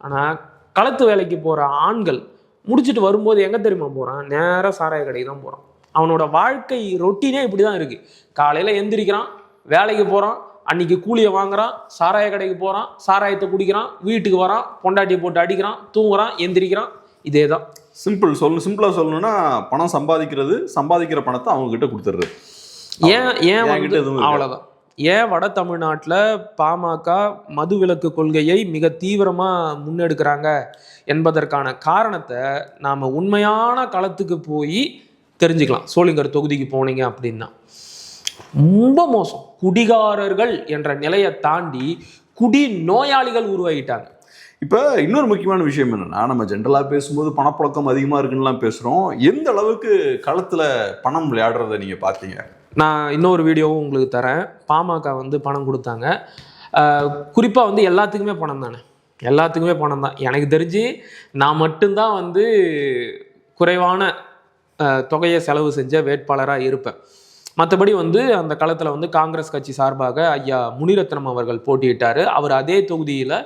ஆனால் களத்து வேலைக்கு போகிற ஆண்கள் முடிச்சுட்டு வரும்போது எங்கே தெரியுமா போகிறான்? நேராக சாராய கடைக்கு தான் போகிறான். அவனோட வாழ்க்கை ரொட்டீனே இப்படி தான் இருக்குது. காலையில் எந்திரிக்கிறான், வேலைக்கு போகிறான், அன்னைக்கு கூலியை வாங்குறான், சாராய கடைக்கு போகிறான், சாராயத்தை குடிக்கிறான், வீட்டுக்கு வரான், பொண்டாட்டியை போட்டு அடிக்கிறான், தூங்குறான், எந்திரிக்கிறான். இதே தான். சிம்பிளாக சொல்லணும்னா பணம் சம்பாதிக்கிற பணத்தை அவங்க கிட்ட கொடுத்துடுறது. ஏன் அவ்வளவுதான். ஏன் வட தமிழ்நாட்டில் பாமக மதுவிலக்கு கொள்கையை மிக தீவிரமா முன்னெடுக்கிறாங்க என்பதற்கான காரணத்தை நாம உண்மையான களத்துக்கு போய் தெரிஞ்சுக்கலாம். சோளிங்கர் தொகுதிக்கு போனீங்க அப்படின்னா ரொம்ப மோசம். குடிகாரர்கள் என்ற நிலையை தாண்டி குடி நோயாளிகள் உருவாகிட்டாங்க. இப்போ இன்னொரு முக்கியமான விஷயம் என்னன்னா, நம்ம ஜென்ரலாக பேசும்போது பணப்புழக்கம் அதிகமாக இருக்குன்னுலாம் பேசுகிறோம். எந்த அளவுக்கு களத்தில் பணம் விளையாடுறதை நீங்கள் பார்த்தீங்க? நான் இன்னொரு வீடியோவும் உங்களுக்கு தரேன். பாமக வந்து பணம் கொடுத்தாங்க. குறிப்பாக வந்து எல்லாத்துக்குமே பணம் தானே, எல்லாத்துக்குமே பணம் தான். எனக்கு தெரிஞ்சு நான் மட்டும்தான் வந்து குறைவான தொகையை செலவு செஞ்ச வேட்பாளராக இருப்பேன். மற்றபடி வந்து அந்த களத்தில் வந்து காங்கிரஸ் கட்சி சார்பாக ஐயா முனிரத்னம் அவர்கள் போட்டியிட்டார். அவர் அதே தொகுதியில்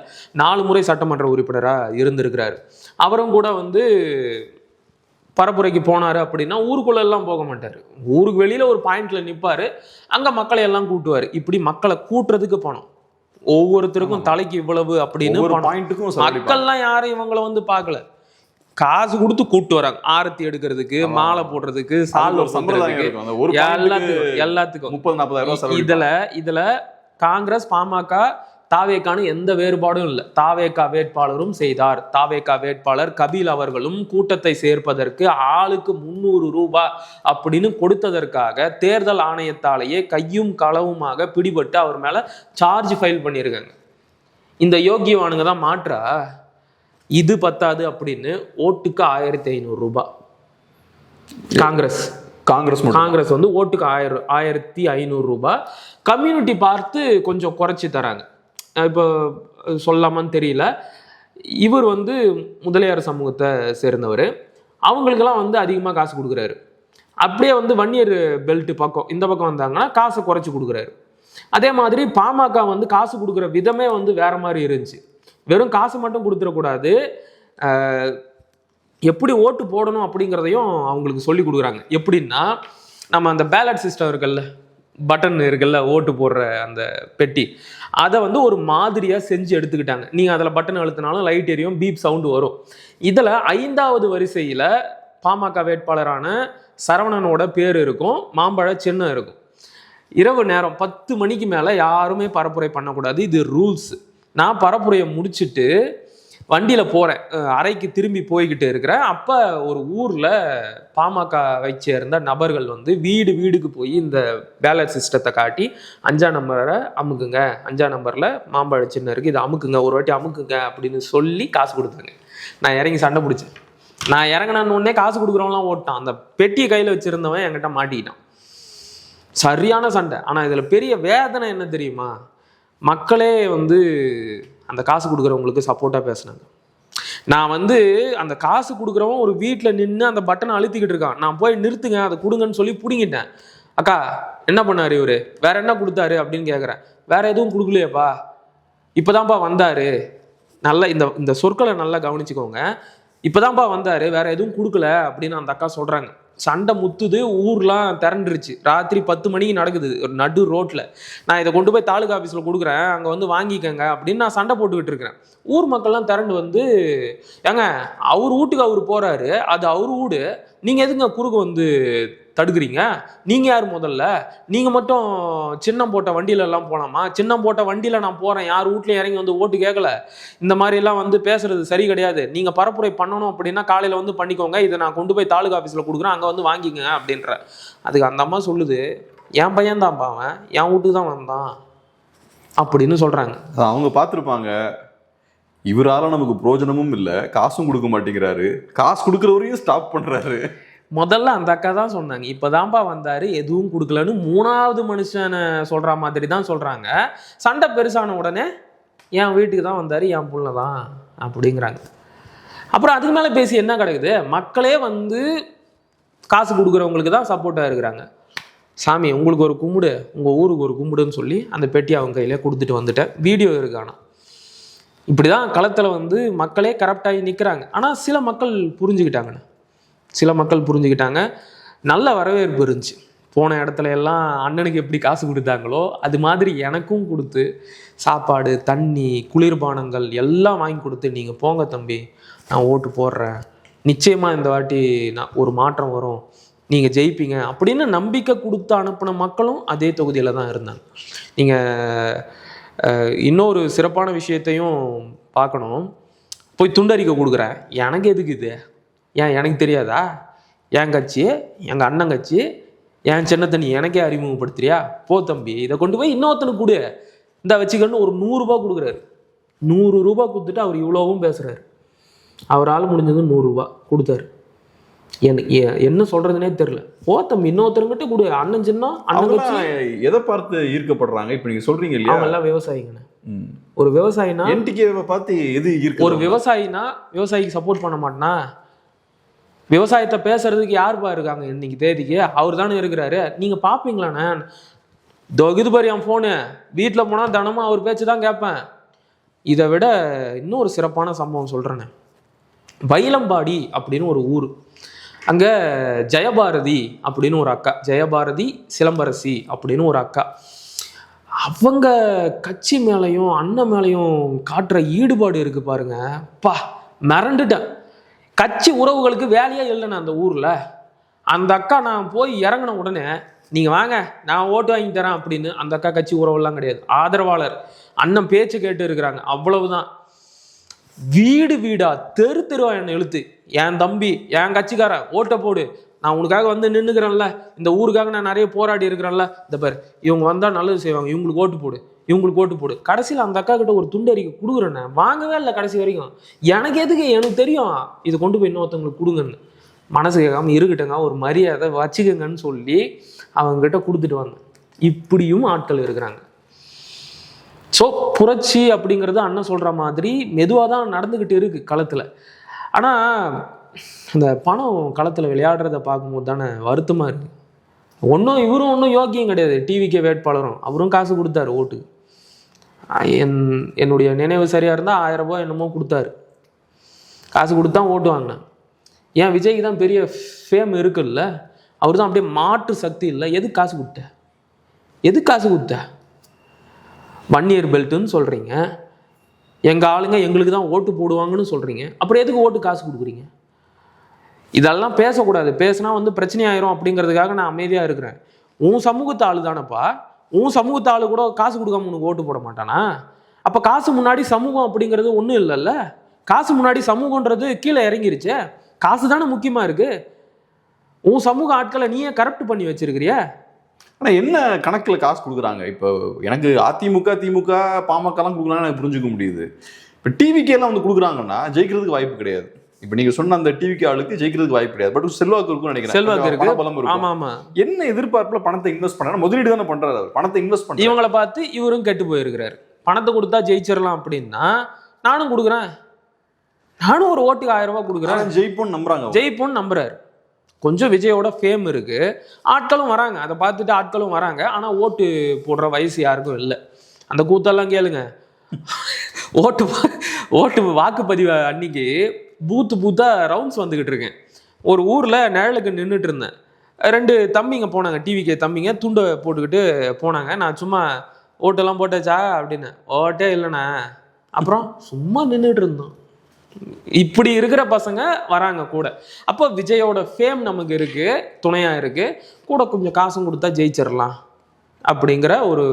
4 முறை சட்டமன்ற உறுப்பினராக இருந்திருக்கிறார். அவரும் கூட வந்து பரப்புரைக்கு போனார் அப்படின்னா ஊருக்குள்ளெல்லாம் போக மாட்டார். ஊருக்கு வெளியில் ஒரு பாயிண்ட்ல நிற்பார், அங்கே மக்களை எல்லாம் கூட்டுவார். இப்படி மக்களை கூட்டுறதுக்கு பணம், ஒவ்வொருத்தருக்கும் தலைக்கு இவ்வளவு அப்படின்னு மக்கள்லாம் யாரும் இவங்களை வந்து பார்க்கல, காசு கொடுத்து கூட்டு வராங்க. ஆரத்தி எடுக்கிறதுக்கு, மாலை போடுறதுக்கு, சால்வை போடுறதுக்கு, எல்லாத்துக்கும் 30-40,000. இதுல காங்கிரஸ் பாமக தாவேக்கான எந்த வேறுபாடும் இல்லை. தாவேக்கா வேட்பாளரும் செய்தார். தாவேக்கா வேட்பாளர் கபில் அவர்களும் கூட்டத்தை சேர்ப்பதற்கு ஆளுக்கு 300 ரூபாய் அப்படின்னு கொடுத்ததற்காக தேர்தல் ஆணையத்தாலேயே கையும் களவுமாக பிடிபட்டு அவர் மேல சார்ஜ் ஃபைல் பண்ணியிருக்காங்க. இந்த யோகியவானுங்க தான் மாற்றா. இது பத்தாது அப்படின்னு ஓட்டுக்கு 1,500 ரூபாய் காங்கிரஸ் வந்து ஓட்டுக்கு 1,500 ரூபாய் கம்யூனிட்டி பார்த்து கொஞ்சம் குறைச்சி தராங்க. இப்போ சொல்லாமான்னு தெரியல. இவர் வந்து முதலியார் சமூகத்தை சேர்ந்தவர். அவங்களுக்கெல்லாம் வந்து அதிகமாக காசு கொடுக்குறாரு. அப்படியே வந்து வன்னியர் பெல்ட் பக்கம் இந்த பக்கம் வந்தாங்கன்னா காசை குறைச்சி கொடுக்குறாரு. அதே மாதிரி பாமக வந்து காசு கொடுக்குற விதமே வந்து வேற மாதிரி இருந்துச்சு. வெறும் காசு மட்டும் கொடுத்துடக்கூடாது, எப்படி ஓட்டு போடணும் அப்படிங்கிறதையும் அவங்களுக்கு சொல்லி கொடுக்குறாங்க. எப்படின்னா, நம்ம அந்த பேலட் சிஸ்டம் இருக்குல்ல, பட்டன் இருக்குல்ல, ஓட்டு போடுற அந்த பெட்டி, அதை வந்து ஒரு மாதிரியாக செஞ்சு எடுத்துக்கிட்டாங்க. நீங்கள் அதில் பட்டன் அழுத்தினாலும் லைட் எரியும், பீப் சவுண்டு வரும். இதில் 5வது வரிசையில் பாமக வேட்பாளரான சரவணனோட பேர் இருக்கும், மாம்பழ சின்னம் இருக்கும். இரவு நேரம் 10 மணிக்கு மேலே யாருமே பரப்புரை பண்ணக்கூடாது, இது ரூல்ஸ். நான் பரப்புரையை முடிச்சுட்டு வண்டியில் போகிறேன், அறைக்கு திரும்பி போய்கிட்டு இருக்கிறேன். அப்போ ஒரு ஊரில் பாமகவை சேர்ந்த நபர்கள் வந்து வீடுக்கு போய் இந்த பேலட் சிஸ்டத்தை காட்டி 5ஆம் நம்பரை அமுக்குங்க, 5ஆம் நம்பரில் மாம்பழ சின்னம் இருக்குது, இதை அமுக்குங்க, ஒரு வாட்டி அமுக்குங்க அப்படின்னு சொல்லி காசு கொடுத்தாங்க. நான் இறங்கி சண்டை பிடிச்சேன். நான் இறங்கினான்னு உடனே காசு கொடுக்குறவங்களாம் ஓட்டான். அந்த பெட்டியை கையில் வச்சிருந்தவன் என்கிட்ட மாட்டிக்கிட்டான். சரியான சண்டை. ஆனால் இதில் பெரிய வேதனை என்ன தெரியுமா? மக்களே வந்து அந்த காசு கொடுக்குறவங்களுக்கு சப்போர்ட்டாக பேசினாங்க. நான் வந்து அந்த காசு கொடுக்குறவன் ஒரு வீட்டில் நின்று அந்த பட்டனை அழுத்திக்கிட்டு இருக்கான். நான் போய் நிறுத்துங்க, அதை கொடுங்கன்னு சொல்லி பிடிங்கிட்டேன். அக்கா என்ன பண்ணாரு இவரு, வேற என்ன கொடுத்தாரு அப்படின்னு கேட்குறேன். வேற எதுவும் கொடுக்கலையேப்பா, இப்போதான்ப்பா வந்தாரு. நல்லா இந்த சொற்களை நல்லா கவனிச்சுக்கோங்க. இப்போதான்ப்பா வந்தாரு, வேற எதுவும் கொடுக்கல அப்படின்னு அந்த அக்கா சொல்றாங்க. சண்டை முத்துது, ஊர்லாம் திரண்டுருச்சு. ராத்திரி 10 மணிக்கு நடக்குது ஒரு நடு ரோட்டில். நான் இதை கொண்டு போய் தாலுகா ஆஃபீஸில் கொடுக்குறேன், அங்கே வந்து வாங்கிக்கங்க அப்படின்னு நான் சண்டை போட்டுக்கிட்டு இருக்கிறேன். ஊர் மக்கள்லாம் திரண்டு வந்து, ஏங்க அவர் வீட்டுக்கு அவர் போகிறாரு, அது அவர் வீடு, நீங்கள் எதுங்க குறுக்க வந்து தடுக்கிறீங்க? நீங்கள் யார் முதல்ல? நீங்கள் மட்டும் சின்னம் போட்ட வண்டியிலலாம் போகலாமா? சின்னம் போட்ட வண்டியில் நான் போகிறேன், யார் வீட்லையும் இறங்கி வந்து ஓட்டு கேட்கல. இந்த மாதிரிலாம் வந்து பேசுறது சரி கிடையாது. நீங்கள் பரப்புரை பண்ணணும் அப்படின்னா காலையில் வந்து பண்ணிக்கோங்க, இதை நான் கொண்டு போய் தாலுகா ஆஃபீஸில் கொடுக்குறேன், அங்கே வந்து வாங்கிக்கங்க அப்படின்ற. அதுக்கு அந்த அம்மா சொல்லுது, என் பையன் தான் பாவன், என் வீட்டுக்கு தான் வந்தான் அப்படின்னு சொல்கிறாங்க. அவங்க பார்த்துருப்பாங்க, இவரால் நமக்கு பிரயோஜனமும் இல்லை, காசும் கொடுக்க மாட்டேங்கிறாரு, காசு கொடுக்குறவரையும் ஸ்டாப் பண்ணுறாரு. முதல்ல அந்த அக்கா தான் சொன்னாங்க, இப்போதான்ப்பா வந்தாரு, எதுவும் கொடுக்கலன்னு 3வது மனுஷனை சொல்கிற மாதிரி தான் சொல்கிறாங்க. சண்டை பெருசான உடனே என் வீட்டுக்கு தான் வந்தார், என் புள்ள தான் அப்படிங்கிறாங்க. அப்புறம் அதுக்கு மேலே பேசி என்ன கிடக்குது? மக்களே வந்து காசு கொடுக்குறவங்களுக்கு தான் சப்போர்ட்டாக இருக்கிறாங்க. சாமி உங்களுக்கு ஒரு கும்பிடு, உங்கள் ஊருக்கு ஒரு கும்பிடுன்னு சொல்லி அந்த பெட்டி அவங்க கையிலே கொடுத்துட்டு வந்துட்டேன். வீடியோ இருக்கானா. இப்படி தான் களத்தில் வந்து மக்களே கரெக்டாகி நிற்கிறாங்க. ஆனால் சில மக்கள் புரிஞ்சுக்கிட்டாங்கண்ணே, சில மக்கள் புரிஞ்சுக்கிட்டாங்க. நல்ல வரவேற்பு இருந்துச்சு. போன இடத்துல எல்லாம் அண்ணனுக்கு எப்படி காசு கொடுத்தாங்களோ அது மாதிரி எனக்கும் கொடுத்து சாப்பாடு, தண்ணி, குளிர்பானங்கள் எல்லாம் வாங்கி கொடுத்து, நீங்கள் போங்க தம்பி, நான் ஓட்டு போடுறேன், நிச்சயமாக இந்த வாட்டி நான் ஒரு மாற்றம் வரும், நீங்கள் ஜெயிப்பீங்க அப்படின்னு நம்பிக்கை கொடுத்து அனுப்பின மக்களும் அதே தொகுதியில் தான் இருந்தாங்க. நீங்கள் இன்னொரு சிறப்பான விஷயத்தையும் பார்க்கணும். போய் துண்டறிக்கை கொடுக்குறேன், எனக்கு எதுக்கு இது? ஏன் எனக்கு தெரியாதா? என் கட்சி, எங்கள் அண்ணன் கட்சி, என் சின்னத்தண்ணி எனக்கே அறிமுகப்படுத்துறியா? போ தம்பி, இதை கொண்டு போய் இன்னொருத்தனுக்கு கொடு, இந்த வச்சுக்கன்னு ஒரு 100 ரூபா கொடுக்குறாரு. 100 ரூபா கொடுத்துட்டு அவர் இவ்வளோவும் பேசுகிறாரு. அவரால் முடிஞ்சது 100 ரூபா கொடுத்தாரு. எனக்கு என்ன சொல்றதுனே தெரியல. போ தம்பி, இன்னொருத்தருங்கிட்ட கொடு. அண்ணன் சின்னம், அண்ணன் கட்சி. எதை பார்த்து ஈர்க்கப்படுறாங்க? இப்போ நீங்கள் சொல்றீங்க இல்லையா, அவங்க எல்லாம் விவசாயிங்கண்ணே. ஒரு விவசாயினா என்டிகேவை பார்த்து எது ஈர்க்க? ஒரு விவசாயினா விவசாயிக்கு சப்போர்ட் பண்ண மாட்டேனா? விவசாயத்தை பேசுறதுக்கு யாருப்பா இருக்காங்க இன்னைக்கு தேதிக்கு? அவர் தானே இருக்கிறாரு. நீங்க பாப்பீங்களாண்ணே? இது பாரு என் ஃபோனு, வீட்டில் போனால் தினமும் அவர் பேச்சு தான் கேட்பேன். இதை விட இன்னொரு சிறப்பான சம்பவம் சொல்கிறேண்ணே. வைலம்பாடி அப்படின்னு ஒரு ஊர். அங்கே ஜெயபாரதி அப்படின்னு ஒரு அக்கா, ஜெயபாரதி சிலம்பரசி அப்படின்னு ஒரு அக்கா, அவங்க கட்சி மேலேயும் அண்ணன் மேலேயும் காட்டுற ஈடுபாடு இருக்குது பாருங்க. பா, மிரண்டுட்டேன். கட்சி உறவுகளுக்கு வேலையே இல்லைண்ணே அந்த ஊரில். அந்த அக்கா நான் போய் இறங்கின உடனே, நீங்கள் வாங்க நான் ஓட்டு வாங்கி தரேன் அப்படின்னு. அந்த அக்கா கட்சி உறவுலாம் கிடையாது, ஆதரவாளர். அண்ணன் பேச்சு கேட்டு இருக்கிறாங்க, அவ்வளவுதான். வீடு வீடா, தெரு தெருவா என்னை இழுத்து, என் தம்பி, என் கட்சிக்காரன் ஓட்டை போடு, நான் உனக்காக வந்து நின்றுக்கிறேன்ல, இந்த ஊருக்காக நான் நிறைய போராடி இருக்கிறேன்ல, இந்த பாரு இவங்க வந்தால் நல்லது செய்வாங்க, இவங்களுக்கு ஓட்டு போடு, இவங்களுக்கு ஓட்டு போடு. கடைசியில் அந்த அக்கா கிட்ட ஒரு துண்டறிக்கை கொடுக்குறேன்னு வாங்கவே இல்லை கடைசி வரைக்கும். எனக்கு எதுக்கு, எனக்கு தெரியும் இது கொண்டு போய் இன்னொருத்தவங்களுக்கு கொடுங்கன்னு. மனசு கேட்காம இருக்கட்டுங்க, ஒரு மரியாதை வச்சுக்கங்கன்னு சொல்லி அவங்ககிட்ட கொடுத்துட்டு வந்தேன். இப்படியும் ஆட்கள் இருக்கிறாங்க. ஸோ புரட்சி அப்படிங்கிறது அண்ணன் சொல்கிற மாதிரி மெதுவாக தான் நடந்துக்கிட்டு இருக்குது களத்தில். ஆனால் இந்த பணம் களத்தில் விளையாடுறத பார்க்கும்போது தானே வருத்தமாக இருக்குது. இவரும் ஒன்றும் யோக்கியம் கிடையாது. டிவிக்கே வேட்பாளரும் அவரும் காசு கொடுத்தாரு ஓட்டுக்கு. என்னுடைய நினைவு சரியாக இருந்தால் 1000 ரூபாய் என்னமோ கொடுத்தாரு. காசு கொடுத்தா ஓட்டு வாங்கினேன். ஏன் விஜய்க்கு தான் பெரிய ஃபேம் இருக்குல்ல, அவர் தான் அப்படியே மாற்று சக்தி இல்லை. எதுக்கு காசு கொடுத்த? எதுக்கு காசு கொடுத்த? 1 இயர் பெல்ட்டுன்னு சொல்கிறீங்க, எங்கள் ஆளுங்க எங்களுக்கு தான் ஓட்டு போடுவாங்கன்னு சொல்கிறீங்க, அப்புறம் எதுக்கு ஓட்டு காசு கொடுக்குறீங்க? இதெல்லாம் பேசக்கூடாது. பேசினா வந்து பிரச்சனை ஆயிரும் அப்படிங்கிறதுக்காக நான் அமைதியாக இருக்கிறேன். உன் சமூகத்து ஆளு தானப்பா, உன் சமூகத்து ஆளு கூட காசு கொடுக்காம உனக்கு ஓட்டு போட மாட்டானா? அப்போ காசு முன்னாடி சமூகம் அப்படிங்கிறது ஒன்றும் இல்லைல்ல. காசு முன்னாடி சமூகன்றது கீழே இறங்கிருச்சு. காசு தானே முக்கியமாக இருக்குது. உன் சமூக ஆட்களை நீயே கரெக்ட் பண்ணி வச்சிருக்கிறிய. ஆனால் என்ன கணக்கில் காசு கொடுக்குறாங்க? இப்போ எனக்கு அதிமுக, திமுக, பாமகலாம் கொடுக்கலான்னு எனக்கு புரிஞ்சுக்க முடியுது. இப்போ டிவிக்கே எல்லாம் வந்து கொடுக்குறாங்கன்னா ஜெயிக்கிறதுக்கு வாய்ப்பு கிடையாது. இப்போ நீங்க சொன்ன அந்த டிவிக்கு ஆளுக்கு ஜெயிக்கிறதுக்கு வாய்ப்பு கிடையாது. பட் செல்வாக்கு இருக்கும்னு நினைக்கிறேன். செல்வாக்கு இருக்கு, பலம் இருக்கும். ஆமா ஆமா. என்ன எதிர்பார்ப்புல பணத்தை இன்வெஸ்ட் பண்ணா முதலீடு தானே பண்றாரு அவர். பணத்தை இன்வெஸ்ட் பண்ண இவங்களை பார்த்து இவரும் கெட்டு போயிருக்கிறாரு. பணத்தை கொடுத்தா ஜெயிச்சிடலாம் அப்படின்னா நானும் கொடுக்குறேன், நானும் ஒரு ஓட்டுக்கு 1000 ரூபாய் கொடுக்குறேன், ஜெயிப்போன்னு நம்புறாங்க. ஜெயிப்போன்னு நம்புறாரு. கொஞ்சம் விஜயோட ஃபேம் இருக்கு, ஆட்களும் வராங்க, அதை பார்த்துட்டு ஆட்களும் வராங்க. ஆனா ஓட்டு போடுற வயசு யாருக்கும் இல்லை. அந்த கூத்தெல்லாம் கேளுங்க. ஓட்டு வாக்குப்பதிவு அன்னைக்கு பூத்தா ரவுண்ட்ஸ் வந்துகிட்டு இருக்கேன். ஒரு ஊர்ல நிழலுக்கு நின்றுட்டு இருந்தேன். 2 தம்பிங்க போனாங்க, டிவிக்கு தம்பிங்க துண்டை போட்டுக்கிட்டு போனாங்க. நான் சும்மா ஓட்டெல்லாம் போட்டாச்சா அப்படின்னு, ஓட்டே இல்லைண்ணா, அப்புறம் சும்மா நின்றுட்டு இருந்தோம். இப்படி இருக்கிற பசங்க வராங்க கூட. அப்போ விஜயோட ஃபேம் நமக்கு இருக்கு, துணையா இருக்கு, கூட கொஞ்சம் காசும் கொடுத்தா ஜெயிச்சிடலாம் அப்படிங்கிற ஒரு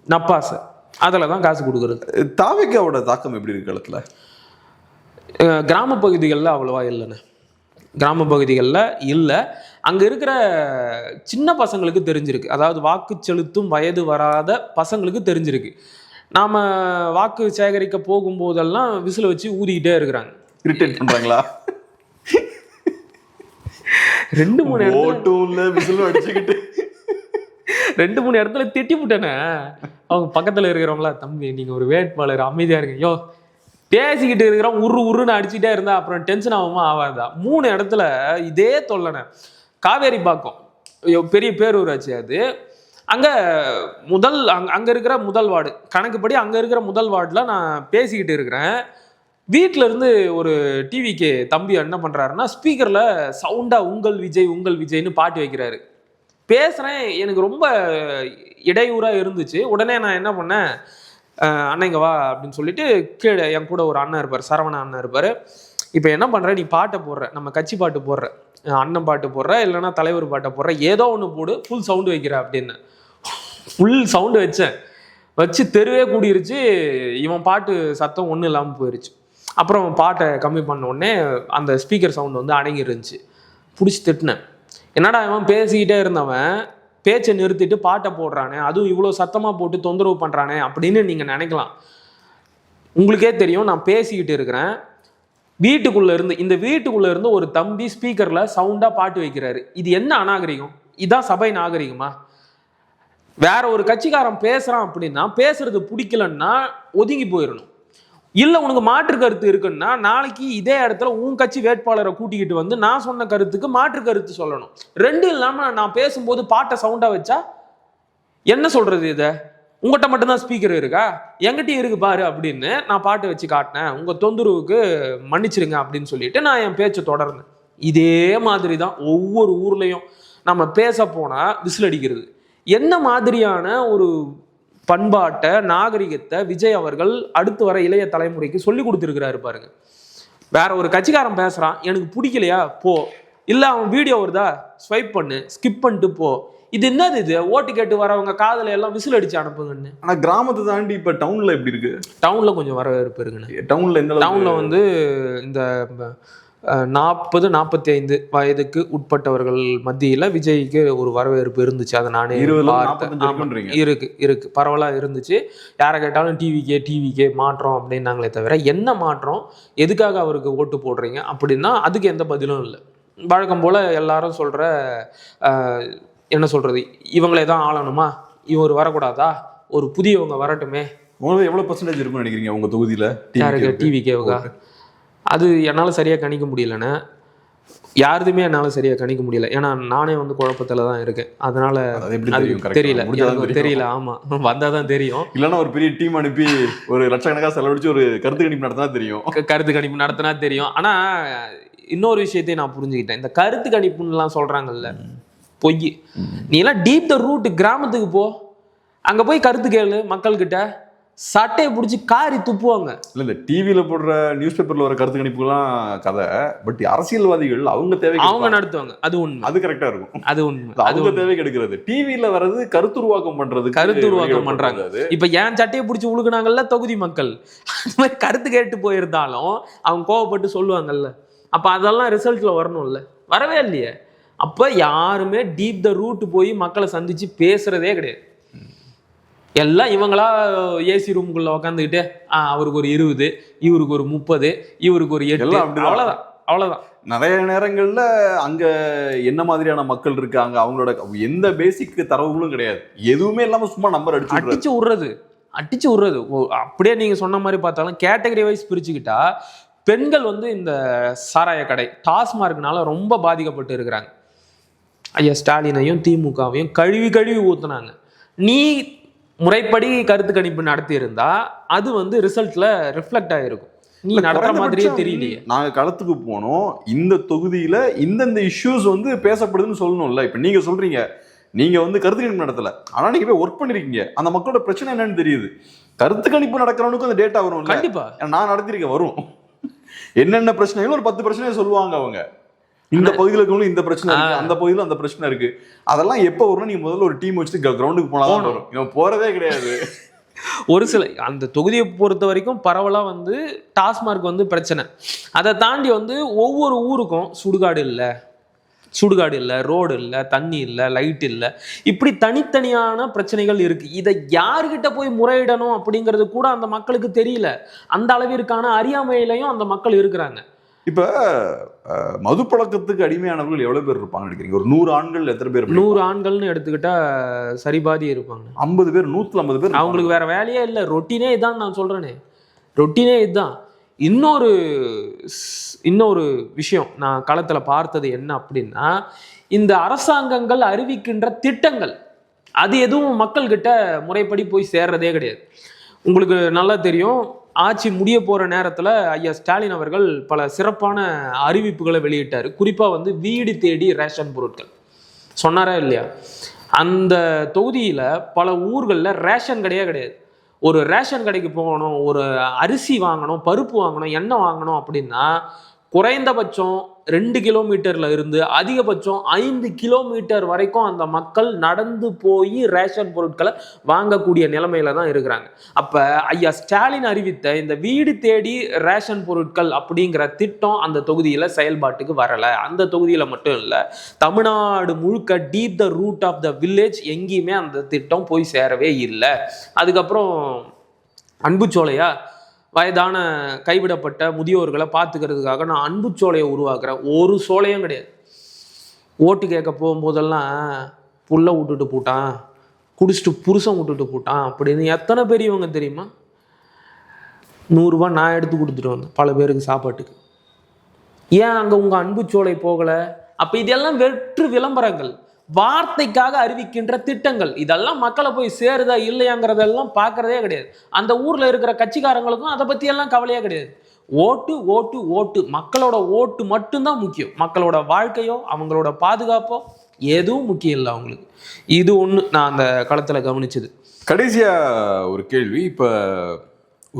நப்பாசை, அதில் தான் காசு கொடுக்குறது. தாவேக்காவோட தாக்கம் எப்படி இருக்கு களத்துல? கிராம பகுதிகளில் அவ்வளவா இல்லைண்ணே, கிராம பகுதிகளில் இல்லை. அங்கே இருக்கிற சின்ன பசங்களுக்கு தெரிஞ்சிருக்கு, அதாவது வாக்கு செலுத்தும் வயது வராத பசங்களுக்கு தெரிஞ்சிருக்கு. நாம் வாக்கு சேகரிக்க போகும்போதெல்லாம் விசில் வச்சு ஊதிக்கிட்டே இருக்கிறாங்க. இரிட்டேட் பண்ணுறாங்களா? 2-3 இடத்துல விசில் அடிச்சுக்கிட்டு 2-3 இடத்துல திட்டி விட்டேனே. அவங்க பக்கத்தில் இருக்கிறவங்களா, தம்பி நீங்கள் ஒரு வேட்பாளர் அமைதியாக இருக்கு, யோ பேசிக்கிட்டு இருக்கிறோம் உருன்னு அடிச்சுட்டே இருந்தா அப்புறம் டென்ஷன் ஆகுமா ஆகாதா? 3 இடத்துல இதே தொல்லனை. காவேரி பாக்கம் பெரிய பேரூராட்சி அது. அங்கே அங்கே இருக்கிற முதல் வார்டு கணக்குப்படி அங்கே இருக்கிற முதல் வார்டில் நான் பேசிக்கிட்டு இருக்கிறேன். வீட்டில் இருந்து ஒரு டிவிக்கு தம்பி என்ன பண்ணுறாருன்னா, ஸ்பீக்கரில் சவுண்டாக உங்கள் விஜய்னு பாட்டு வைக்கிறாரு. பேசுகிறேன், எனக்கு ரொம்ப இடையூறாக இருந்துச்சு. உடனே நான் என்ன பண்ணேன், அண்ணங்க வா அப்படின்னு சொல்லிட்டு கீழே என் கூட ஒரு அண்ணன் இருப்பார், சரவண அண்ணன் இருப்பார். இப்போ என்ன பண்ணுற, நீ பாட்டை போடுற, நம்ம கட்சி பாட்டு போடுற, அண்ணன் பாட்டு போடுற, இல்லைன்னா தலைவர் பாட்டை போடுற, ஏதோ ஒன்று போடு, ஃபுல் சவுண்டு வைக்கிற அப்படின்னு. ஃபுல் சவுண்டு வச்சு தெருவே கூடிருச்சு. இவன் பாட்டு சத்தம் ஒன்றும் இல்லாமல் போயிருச்சு. அப்புறம் பாட்டை கம்மி பண்ண உடனே அந்த ஸ்பீக்கர் சவுண்டு வந்து அடங்கி இருந்துச்சு. பிடிச்சி திட்டினேன், என்னடா இவன் பேசிக்கிட்டே இருந்தவன் பேச்சை நிறுத்திட்டு பாட்டை போடுறானே, அதுவும் இவ்வளோ சத்தமாக போட்டு தொந்தரவு பண்ணுறானே அப்படின்னு நீங்கள் நினைக்கலாம். உங்களுக்கே தெரியும், நான் பேசிக்கிட்டு இருக்கிறேன், இந்த வீட்டுக்குள்ளே இருந்து ஒரு தம்பி ஸ்பீக்கரில் சவுண்டாக பாட்டு வைக்கிறாரு. இது என்ன அநாகரிகம்? இதான் சபை நாகரிகமா? வேற ஒரு கட்சிக்காரன் பேசுறான் அப்படின்னா, பேசுறது பிடிக்கலன்னா ஒதுங்கி போயிடணும். இல்லை உனக்கு மாற்று கருத்து இருக்குன்னா நாளைக்கு இதே இடத்துல உன் கட்சி வேட்பாளரை கூட்டிக்கிட்டு வந்து நான் சொன்ன கருத்துக்கு மாற்று கருத்து சொல்லணும். 2 இல்லாமல் நான் பேசும்போது பாட்டை சவுண்டாக வச்சா என்ன சொல்றது? இதை உங்கள்கிட்ட மட்டும்தான் ஸ்பீக்கர் இருக்கா, என்கிட்டயும் இருக்கு பாரு அப்படின்னு நான் பாட்டு வச்சு காட்டினேன், உங்கள் தொந்தரவுக்கு மன்னிச்சிருங்க அப்படின்னு சொல்லிட்டு நான் என் பேச்சை தொடர்ந்தேன். இதே மாதிரி தான் ஒவ்வொரு ஊர்லேயும் நம்ம பேச போனால் விசில் அடிக்கிறது. என்ன மாதிரியான ஒரு பண்பாட்டை நாகரிகத்தை விஜய் அவர்கள் அடுத்து வர இளைய தலைமுறைக்கு சொல்லி கொடுத்துருக்கிறாரு பாருங்க. வேற ஒரு கட்சிக்காரன் பேசுறான், எனக்கு பிடிக்கலையா போ, இல்லை அவன் வீடியோ வருதா ஸ்வைப் பண்ணு, ஸ்கிப் பண்ணிட்டு போ. இது என்னது? இது ஓட்டு கேட்டு வரவங்க காதல எல்லாம் விசில் அடிச்சு அனுப்புங்கன்னு. ஆனா கிராமத்தை தாண்டி இப்ப டவுன்ல எப்படி இருக்கு? டவுன்ல கொஞ்சம் வரவேற்பு இருக்குன்னு. டவுன்ல வந்து இந்த 40-45 வயதுக்கு உட்பட்டவர்கள் மத்தியில விஜய்க்கு ஒரு வரவேற்பு இருந்துச்சு. அதை நானே இருக்கு பரவலா இருந்துச்சு. யாரை கேட்டாலும் டிவிக்கே மாற்றம் அப்படின்னாங்களே தவிர என்ன மாற்றம், எதுக்காக அவருக்கு ஓட்டு போடுறீங்க அப்படின்னா அதுக்கு எந்த பதிலும் இல்லை. வழக்கம் போல எல்லாரும் சொல்ற என்ன சொல்றது, இவங்களே தான் ஆளணுமா, இவர் வரக்கூடாதா, ஒரு புதியவங்க வரட்டுமே. எவ்வளவு % இருக்குன்னு நினைக்கிறீங்க உங்க தொகுதியில டிவிக்கேவுக்கா? அது என்னால் சரியாக கணிக்க முடியலண்ணே, யாருதுமே என்னால் சரியாக கணிக்க முடியல. ஏன்னா நானே வந்து குழப்பத்தில் தான் இருக்கேன். அதனால தெரியல. ஆமாம், வந்தால் தான் தெரியும். இல்லைன்னா ஒரு பெரிய டீம் அனுப்பி ஒரு லட்சக்கணக்காக செலவழிச்சு ஒரு கருத்து கணிப்பு நடத்தினா தெரியும். ஆனால் இன்னொரு விஷயத்தையும் நான் புரிஞ்சுக்கிட்டேன். இந்த கருத்து கணிப்புன்னெலாம் சொல்கிறாங்கல்ல, பொய். நீ எல்லாம் டீப் த ரூட், கிராமத்துக்கு போ, அங்கே போய் கருத்து கேளு மக்கள்கிட்ட. சட்டையை பிடிச்சி காரி துப்புவாங்க. இல்லை இந்த டிவியில போடுற நியூஸ் பேப்பர்ல வர கருத்து கணிப்புலாம் கதை. பட் அரசியல்வாதிகள் அவங்க தேவைக்கு அவங்க நடத்துவாங்க. அது உண்மை, அது கரெக்டா இருக்கும். அது உண்மை, அவங்க தேவைக்கு எடுக்கிறது. டிவியில வர்றது கருத்துருவாக்கம் பண்றாங்க. இப்ப ஏன் சட்டையை பிடிச்சி உழுகுனாங்கல்ல தொகுதி மக்கள், அந்த மாதிரி கருத்து கேட்டு போயிருந்தாலும் அவங்க கோவப்பட்டு சொல்லுவாங்கல்ல. அப்ப அதெல்லாம் ரிசல்ட்ல வரணும்ல, வரவே இல்லையே. அப்ப யாருமே டீப் த ரூட் போய் மக்களை சந்திச்சு பேசுறதே கிடையாது. எல்லாம் இவங்களா ஏசி ரூமுக்குள்ள உக்காந்துக்கிட்டு அவருக்கு ஒரு 20, இவருக்கு ஒரு 30, இவருக்கு ஒரு 8, அவ்வளவுதான். நிறைய நேரங்கள்ல அங்க என்ன மாதிரியான மக்கள் இருக்காங்க, அவங்களோட எந்த பேசிக் தரவுகளும் கிடையாது, எதுவுமே இல்லாம சும்மா நம்பர் அடிச்சு விடுறது. அப்படியே நீங்க சொன்ன மாதிரி பார்த்தாலும் கேட்டகரி வைஸ் பிரிச்சுக்கிட்டா பெண்கள் வந்து இந்த சாராய கடை டாஸ்மார்க்னால ரொம்ப பாதிக்கப்பட்டு இருக்கிறாங்க. ஐயா ஸ்டாலினையும் திமுகவையும் கழுவி ஊத்துனாங்க. நீ முறைப்படி கருத்து கணிப்பு நடத்தி இருந்தா அது வந்து ரிசல்ட்ல ரிஃப்ளெக்ட் ஆயிருக்கும். நீ நடக்கிற மாதிரியே தெரியலையே. நாங்க களத்துக்கு போனோம், இந்த தொகுதியில இந்தந்த இஷ்யூஸ் வந்து பேசப்படுதுன்னு சொல்லணும்ல. இப்ப நீங்க சொல்றீங்க நீங்க வந்து கருத்து கணிப்பு நடத்தல, ஆனா நீங்க போய் ஒர்க் பண்ணிருக்கீங்க, அந்த மக்களோட பிரச்சனை என்னன்னு தெரியுது. கருத்து கணிப்பு நடக்கிறவனுக்கும் அந்த டேட்டா வரும். கண்டிப்பா நான் நடத்திருக்கேன், வரும். என்னென்ன பிரச்சனைகளும் ஒரு 10 பிரச்சனையை சொல்லுவாங்க அவங்க. இந்த பகுதியில் இருக்கவங்களும் இந்த பிரச்சனை இருக்கு, அந்த பகுதியில அந்த பிரச்சனை இருக்கு. அதெல்லாம் எப்ப வரும்னா நீங்க முதல்ல ஒரு டீம் வச்சுட்டு கிரவுண்டுக்கு போனாதான் வரும். இவன் போறதே கிடையாது. ஒரு சில அந்த தொகுதியை பொறுத்த வரைக்கும் பரவலா வந்து டாஸ்மார்க் வந்து பிரச்சனை. அதை தாண்டி வந்து ஒவ்வொரு ஊருக்கும் சுடுகாடு இல்லை, ரோடு இல்லை, தண்ணி இல்லை, லைட் இல்லை, இப்படி தனித்தனியான பிரச்சனைகள் இருக்கு. இதை யாருக்கிட்ட போய் முறையிடணும் அப்படிங்கிறது கூட அந்த மக்களுக்கு தெரியல. அந்த அளவிற்கான அறியாமையிலையும் அந்த மக்கள் இருக்கிறாங்க. இப்ப மது பழக்கத்துக்கு அடிமையானவர்கள் எவ்வளவு பேர் இருப்பாங்க நினைக்கிறீங்க? ஒரு 100 ஆண்கள் எத்தனை பேர்? 100 ஆண்கள்னு எடுத்துக்கிட்டா சரிபாதி இருப்பாங்க. 50 பேர், 150 பேர். அவங்களுக்கு வேற வேலையே இல்லை. ரொட்டீனே இதான், நான் சொல்றேனே, ரொட்டீனே இதுதான். இன்னொரு விஷயம் நான் களத்துல பார்த்தது என்ன அப்படின்னா, இந்த அரசாங்கங்கள் அறிவிக்கின்ற திட்டங்கள் அது எதுவும் மக்கள்கிட்ட முறைப்படி போய் சேர்றதே கிடையாது. உங்களுக்கு நல்லா தெரியும், ஆட்சி முடிய போற நேரத்துல ஐயா ஸ்டாலின் அவர்கள் பல சிறப்பான அறிவிப்புகளை வெளியிட்டாரு. குறிப்பா வந்து வீடு தேடி ரேஷன் பொருட்கள் சொன்னாரா இல்லையா? அந்த தொகுதியில பல ஊர்களில் ரேஷன் கிடையாது. ஒரு ரேஷன் கடைக்கு போகணும், ஒரு அரிசி வாங்கணும், பருப்பு வாங்கணும், எண்ணெய் வாங்கணும் அப்படின்னா குறைந்தபட்சம் 2 கிலோமீட்டர்ல இருந்து அதிகபட்சம் 5 கிலோமீட்டர் வரைக்கும் அந்த மக்கள் நடந்து போய் ரேஷன் பொருட்களை வாங்கக்கூடிய நிலைமையில தான் இருக்கிறாங்க. அப்ப ஐயா ஸ்டாலின் அறிவித்த இந்த வீடு தேடி ரேஷன் பொருட்கள் அப்படிங்கிற திட்டம் அந்த தொகுதியில செயல்பாட்டுக்கு வரல. அந்த தொகுதியில மட்டும் இல்ல, தமிழ்நாடு முழுக்க deep the root of the village எங்கேயுமே அந்த திட்டம் போய் சேரவே இல்லை. அதுக்கப்புறம் அன்புச்சோலையா, வயதான கைவிடப்பட்ட முதியோர்களை பார்த்துக்கிறதுக்காக நான் அன்பு சோலையை உருவாக்குறேன். ஒரு சோலையும் கிடையாது. ஓட்டு கேட்க போகும்போதெல்லாம் புள்ள விட்டுட்டு போட்டான், குடிச்சிட்டு புருஷன் விட்டுட்டு போட்டான் அப்படின்னு எத்தனை பெரியவங்க தெரியுமா? 100 ரூபாய் நான் எடுத்து கொடுத்துட்டு வந்தேன் பல பேருக்கு சாப்பாட்டுக்கு. ஏன் அங்கே உங்கள் அன்பு சோலை போகலை? அப்போ இதெல்லாம் வெற்று விளம்பரங்கள், வார்த்தைக்காக அறிவிக்கின்ற திட்டங்கள். இதெல்லாம் மக்களை போய் சேருதா இல்லையாங்கிறதெல்லாம் பார்க்கறதே கிடையாது. அந்த ஊர்ல இருக்கிற கட்சிக்காரங்களுக்கும் அதை பத்தி எல்லாம் கவலையே கிடையாது. ஓட்டு ஓட்டு ஓட்டு, மக்களோட ஓட்டு மட்டும்தான் முக்கியம். மக்களோட வாழ்க்கையோ அவங்களோட பாதுகாப்போ எதுவும் முக்கியம் இல்லை அவங்களுக்கு. இது ஒண்ணு நான் அந்த களத்துல கவனிச்சது. கடைசியா ஒரு கேள்வி. இப்ப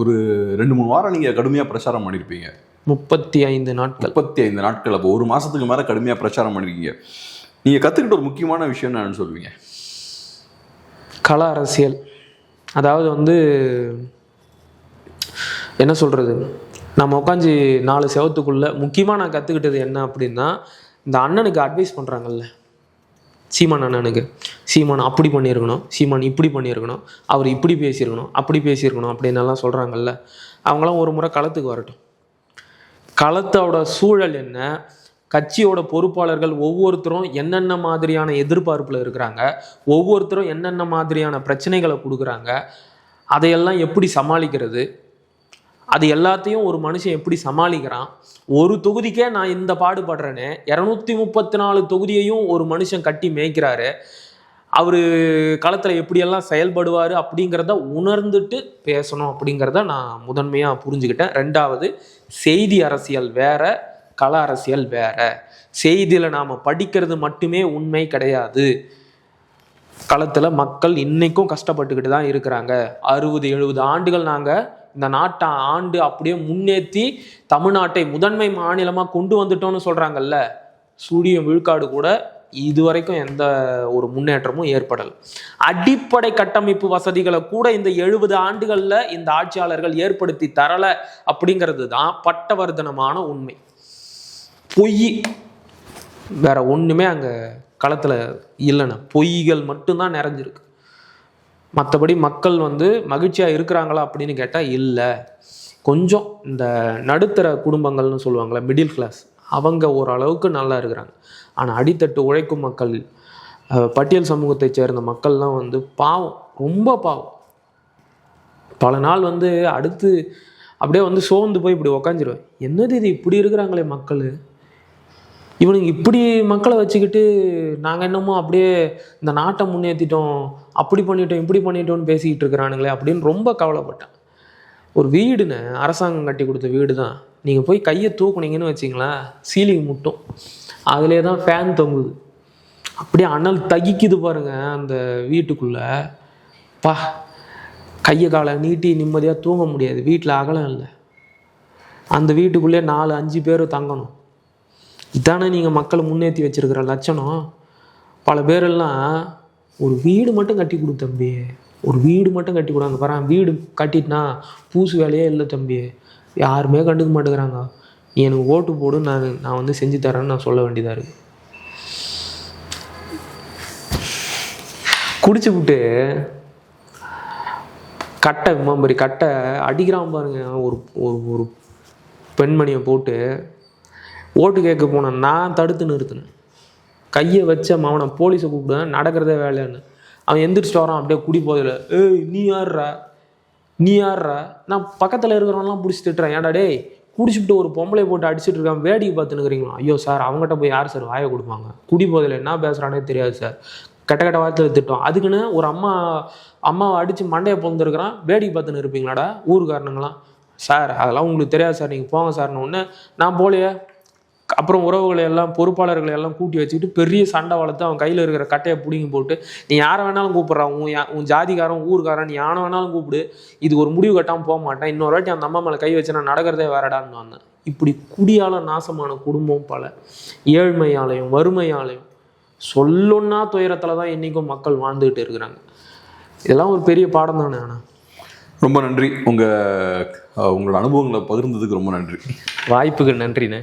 ஒரு 2-3 வாரம் நீங்க கடுமையா பிரச்சாரம் பண்ணிருப்பீங்க. 35 நாட்கள். 35 நாட்கள், அப்போ 1 மாசத்துக்கு மேல கடுமையா பிரச்சாரம் பண்ணிருக்கீங்க. நீங்க கத்துக்கிட்ட ஒரு முக்கியமான விஷயம் என்னன்னு சொல்லுவீங்க? கள அரசியல். அதாவது வந்து என்ன சொல்றது, நம்ம உட்காந்து 4 செவத்துக்குள்ள முக்கியமாக நான் கற்றுக்கிட்டது என்ன அப்படின்னா, இந்த அண்ணனுக்கு அட்வைஸ் பண்ணுறாங்கல்ல, சீமான் அண்ணனுக்கு, சீமான் அப்படி பண்ணியிருக்கணும், சீமான் இப்படி பண்ணியிருக்கணும், அவர் இப்படி பேசியிருக்கணும், அப்படி பேசியிருக்கணும் அப்படின்னு எல்லாம் சொல்கிறாங்கல்ல, அவங்களாம் ஒரு முறை களத்துக்கு வரட்டும். களத்தோட சூழல் என்ன, கட்சியோட பொறுப்பாளர்கள் ஒவ்வொருத்தரும் என்னென்ன மாதிரியான எதிர்பார்ப்பில் இருக்கிறாங்க, ஒவ்வொருத்தரும் என்னென்ன மாதிரியான பிரச்சனைகளை கொடுக்குறாங்க, அதையெல்லாம் எப்படி சமாளிக்கிறது, அது எல்லாத்தையும் ஒரு மனுஷன் எப்படி சமாளிக்கிறான். ஒரு தொகுதிக்கே நான் இந்த பாடுபடுறேனே, 234 தொகுதியையும் ஒரு மனுஷன் கட்டி மேய்க்கிறாரு, அவர் களத்தில் எப்படியெல்லாம் செயல்படுவார் அப்படிங்கிறத உணர்ந்துட்டு பேசணும் அப்படிங்கிறத நான் முதன்மையாக புரிஞ்சுக்கிட்டேன். 2வது, செய்தி அரசியல் வேற, கள அரசியல் வேற. செய்தியில் நாம் படிக்கிறது மட்டுமே உண்மை கிடையாது. களத்தில் மக்கள் இன்னைக்கும் கஷ்டப்பட்டுக்கிட்டு தான் இருக்கிறாங்க. 60-70 ஆண்டுகள் நாங்கள் இந்த நாட்டை ஆண்டு அப்படியே முன்னேற்றி தமிழ்நாட்டை முதன்மை மாநிலமாக கொண்டு வந்துட்டோம்னு சொல்கிறாங்கல்ல, சூரிய விழுக்காடு கூட இதுவரைக்கும் எந்த ஒரு முன்னேற்றமும் ஏற்படலை. அடிப்படை கட்டமைப்பு வசதிகளை கூட இந்த 70 ஆண்டுகளில் இந்த ஆட்சியாளர்கள் ஏற்படுத்தி தரலை அப்படிங்கிறது தான் பட்டவர்த்தனமான உண்மை. பொய் வேற ஒன்றுமே அங்கே களத்தில் இல்லைண்ணா, பொய்கள் மட்டும்தான் நிறைஞ்சிருக்கு. மற்றபடி மக்கள் வந்து மகிழ்ச்சியாக இருக்கிறாங்களா அப்படின்னு கேட்டால் இல்லை. கொஞ்சம் இந்த நடுத்தர குடும்பங்கள்னு சொல்லுவாங்களே, மிடில் கிளாஸ், அவங்க ஓரளவுக்கு நல்லா இருக்கிறாங்க. ஆனால் அடித்தட்டு உழைக்கும் மக்கள், பட்டியல் சமூகத்தை சேர்ந்த மக்கள்லாம் வந்து பாவம், ரொம்ப பாவம். பல நாள் வந்து அடுத்து அப்படியே வந்து சோர்ந்து போய் இப்படி உக்காந்துருவேன். என்னது இது இப்படி இருக்கிறாங்களே மக்கள், இவனுங்க இப்படி மக்களை வச்சுக்கிட்டு நாங்கள் என்னமோ அப்படியே இந்த நாட்டை முன்னேற்றிட்டோம், அப்படி பண்ணிட்டோம் இப்படி பண்ணிட்டோம்னு பேசிக்கிட்டு இருக்கிறானுங்களே அப்படின்னு ரொம்ப கவலைப்பட்டேன். ஒரு வீடுன்னு அரசாங்கம் கட்டி கொடுத்த வீடு தான், நீங்கள் போய் கையை தூக்குனீங்கன்னு வச்சிங்களேன், சீலிங் முட்டும், அதிலே தான் ஃபேன் தொங்குது, அப்படியே அனல் தகிக்குது பாருங்கள் அந்த வீட்டுக்குள்ளே. பா, கையை காலை நீட்டி நிம்மதியாக தூங்க முடியாது, வீட்டில் அகலம் இல்லை, அந்த வீட்டுக்குள்ளே 4-5 பேர் தங்கணும். இதானே நீங்கள் மக்களை முன்னேற்றி வச்சுருக்கிற லட்சணம். பல பேரெல்லாம் ஒரு வீடு மட்டும் கட்டி கொடு தம்பி, ஒரு வீடு மட்டும் கட்டி கொடுங்க பாரு, வீடு கட்டிட்டுனா பூசு வேலையே இல்லை தம்பி, யாருமே கண்டுக்க மாட்டேங்கிறாங்க, நீ எனக்கு ஓட்டு போடு, நான் வந்து செஞ்சு தரேன்னு நான் சொல்ல வேண்டியதாக இருக்குது. குடிச்சு விட்டு கட்டை மாம்பரி கட்டை அடிக்கிறான் பாருங்க. ஒரு ஒரு பெண்மணியை போட்டு ஓட்டு கேட்க போனேன், நான் தடுத்து நிறுத்தினேன், கையை வச்ச அவனை போலீஸை கூப்பிடுவேன், நடக்கிறதே வேலைன்னு. அவன் எந்திரிச்சிட்டு வரான் அப்படியே குடி போதில், ஏய் நீ யார்றா, நான் பக்கத்தில் இருக்கிறவங்களாம் பிடிச்சி திட்டுறேன், ஏன்டா டேய் குடிச்சுட்டு ஒரு பொம்பளை போட்டு அடிச்சுட்டு இருக்கான் வேடிக்கை பார்த்துன்னுக்கிறீங்களா? ஐயோ சார், அவங்ககிட்ட போய் யார் சார் வாயை கொடுப்பாங்க, குடி போதில் என்ன பேசுகிறானே தெரியாது சார், கெட்ட வார்த்தையில் திட்டம், அதுக்குன்னு ஒரு அம்மாவை அடித்து மண்டையை பொழுதுருக்கிறான், வேடிக்கை பார்த்துன்னு இருப்பீங்களாடா ஊருக்காரனுங்களாம்? சார் அதெல்லாம் உங்களுக்கு தெரியாது சார், நீங்கள் போங்க சார்னு ஒன்று நான் போலையே. அப்புறம் உறவுகளை எல்லாம் பொறுப்பாளர்களை எல்லாம் கூட்டி வச்சுக்கிட்டு பெரிய சண்டை வளர்த்து அவன் கையில் இருக்கிற கட்டையை பிடிங்கி போட்டு, நீ யாரை வேணாலும் கூப்பிட்றான், உன் ஜாதிக்காரன் ஊருக்காரன், நீ யானை வேணாலும் கூப்பிடு, இது ஒரு முடிவு கட்டாமல் போக மாட்டேன், இன்னொரு வாட்டி அந்த அம்மா மேலே கை வச்சு நான் நடக்கிறதே வேறடான்னு வந்தேன். இப்படி குடியால் நாசமான குடும்பம் பல, ஏழ்மையாலையும் வறுமையாலையும் சொல்லொன்னா துயரத்தில் தான் இன்றைக்கும் மக்கள் வாழ்ந்துக்கிட்டு இருக்கிறாங்க. இதெல்லாம் ஒரு பெரிய பாடம் தானே. ஆனால் ரொம்ப நன்றி, உங்களோட அனுபவங்களை பகிர்ந்ததுக்கு ரொம்ப நன்றி. வாய்ப்புக்கு நன்றிண்ணே.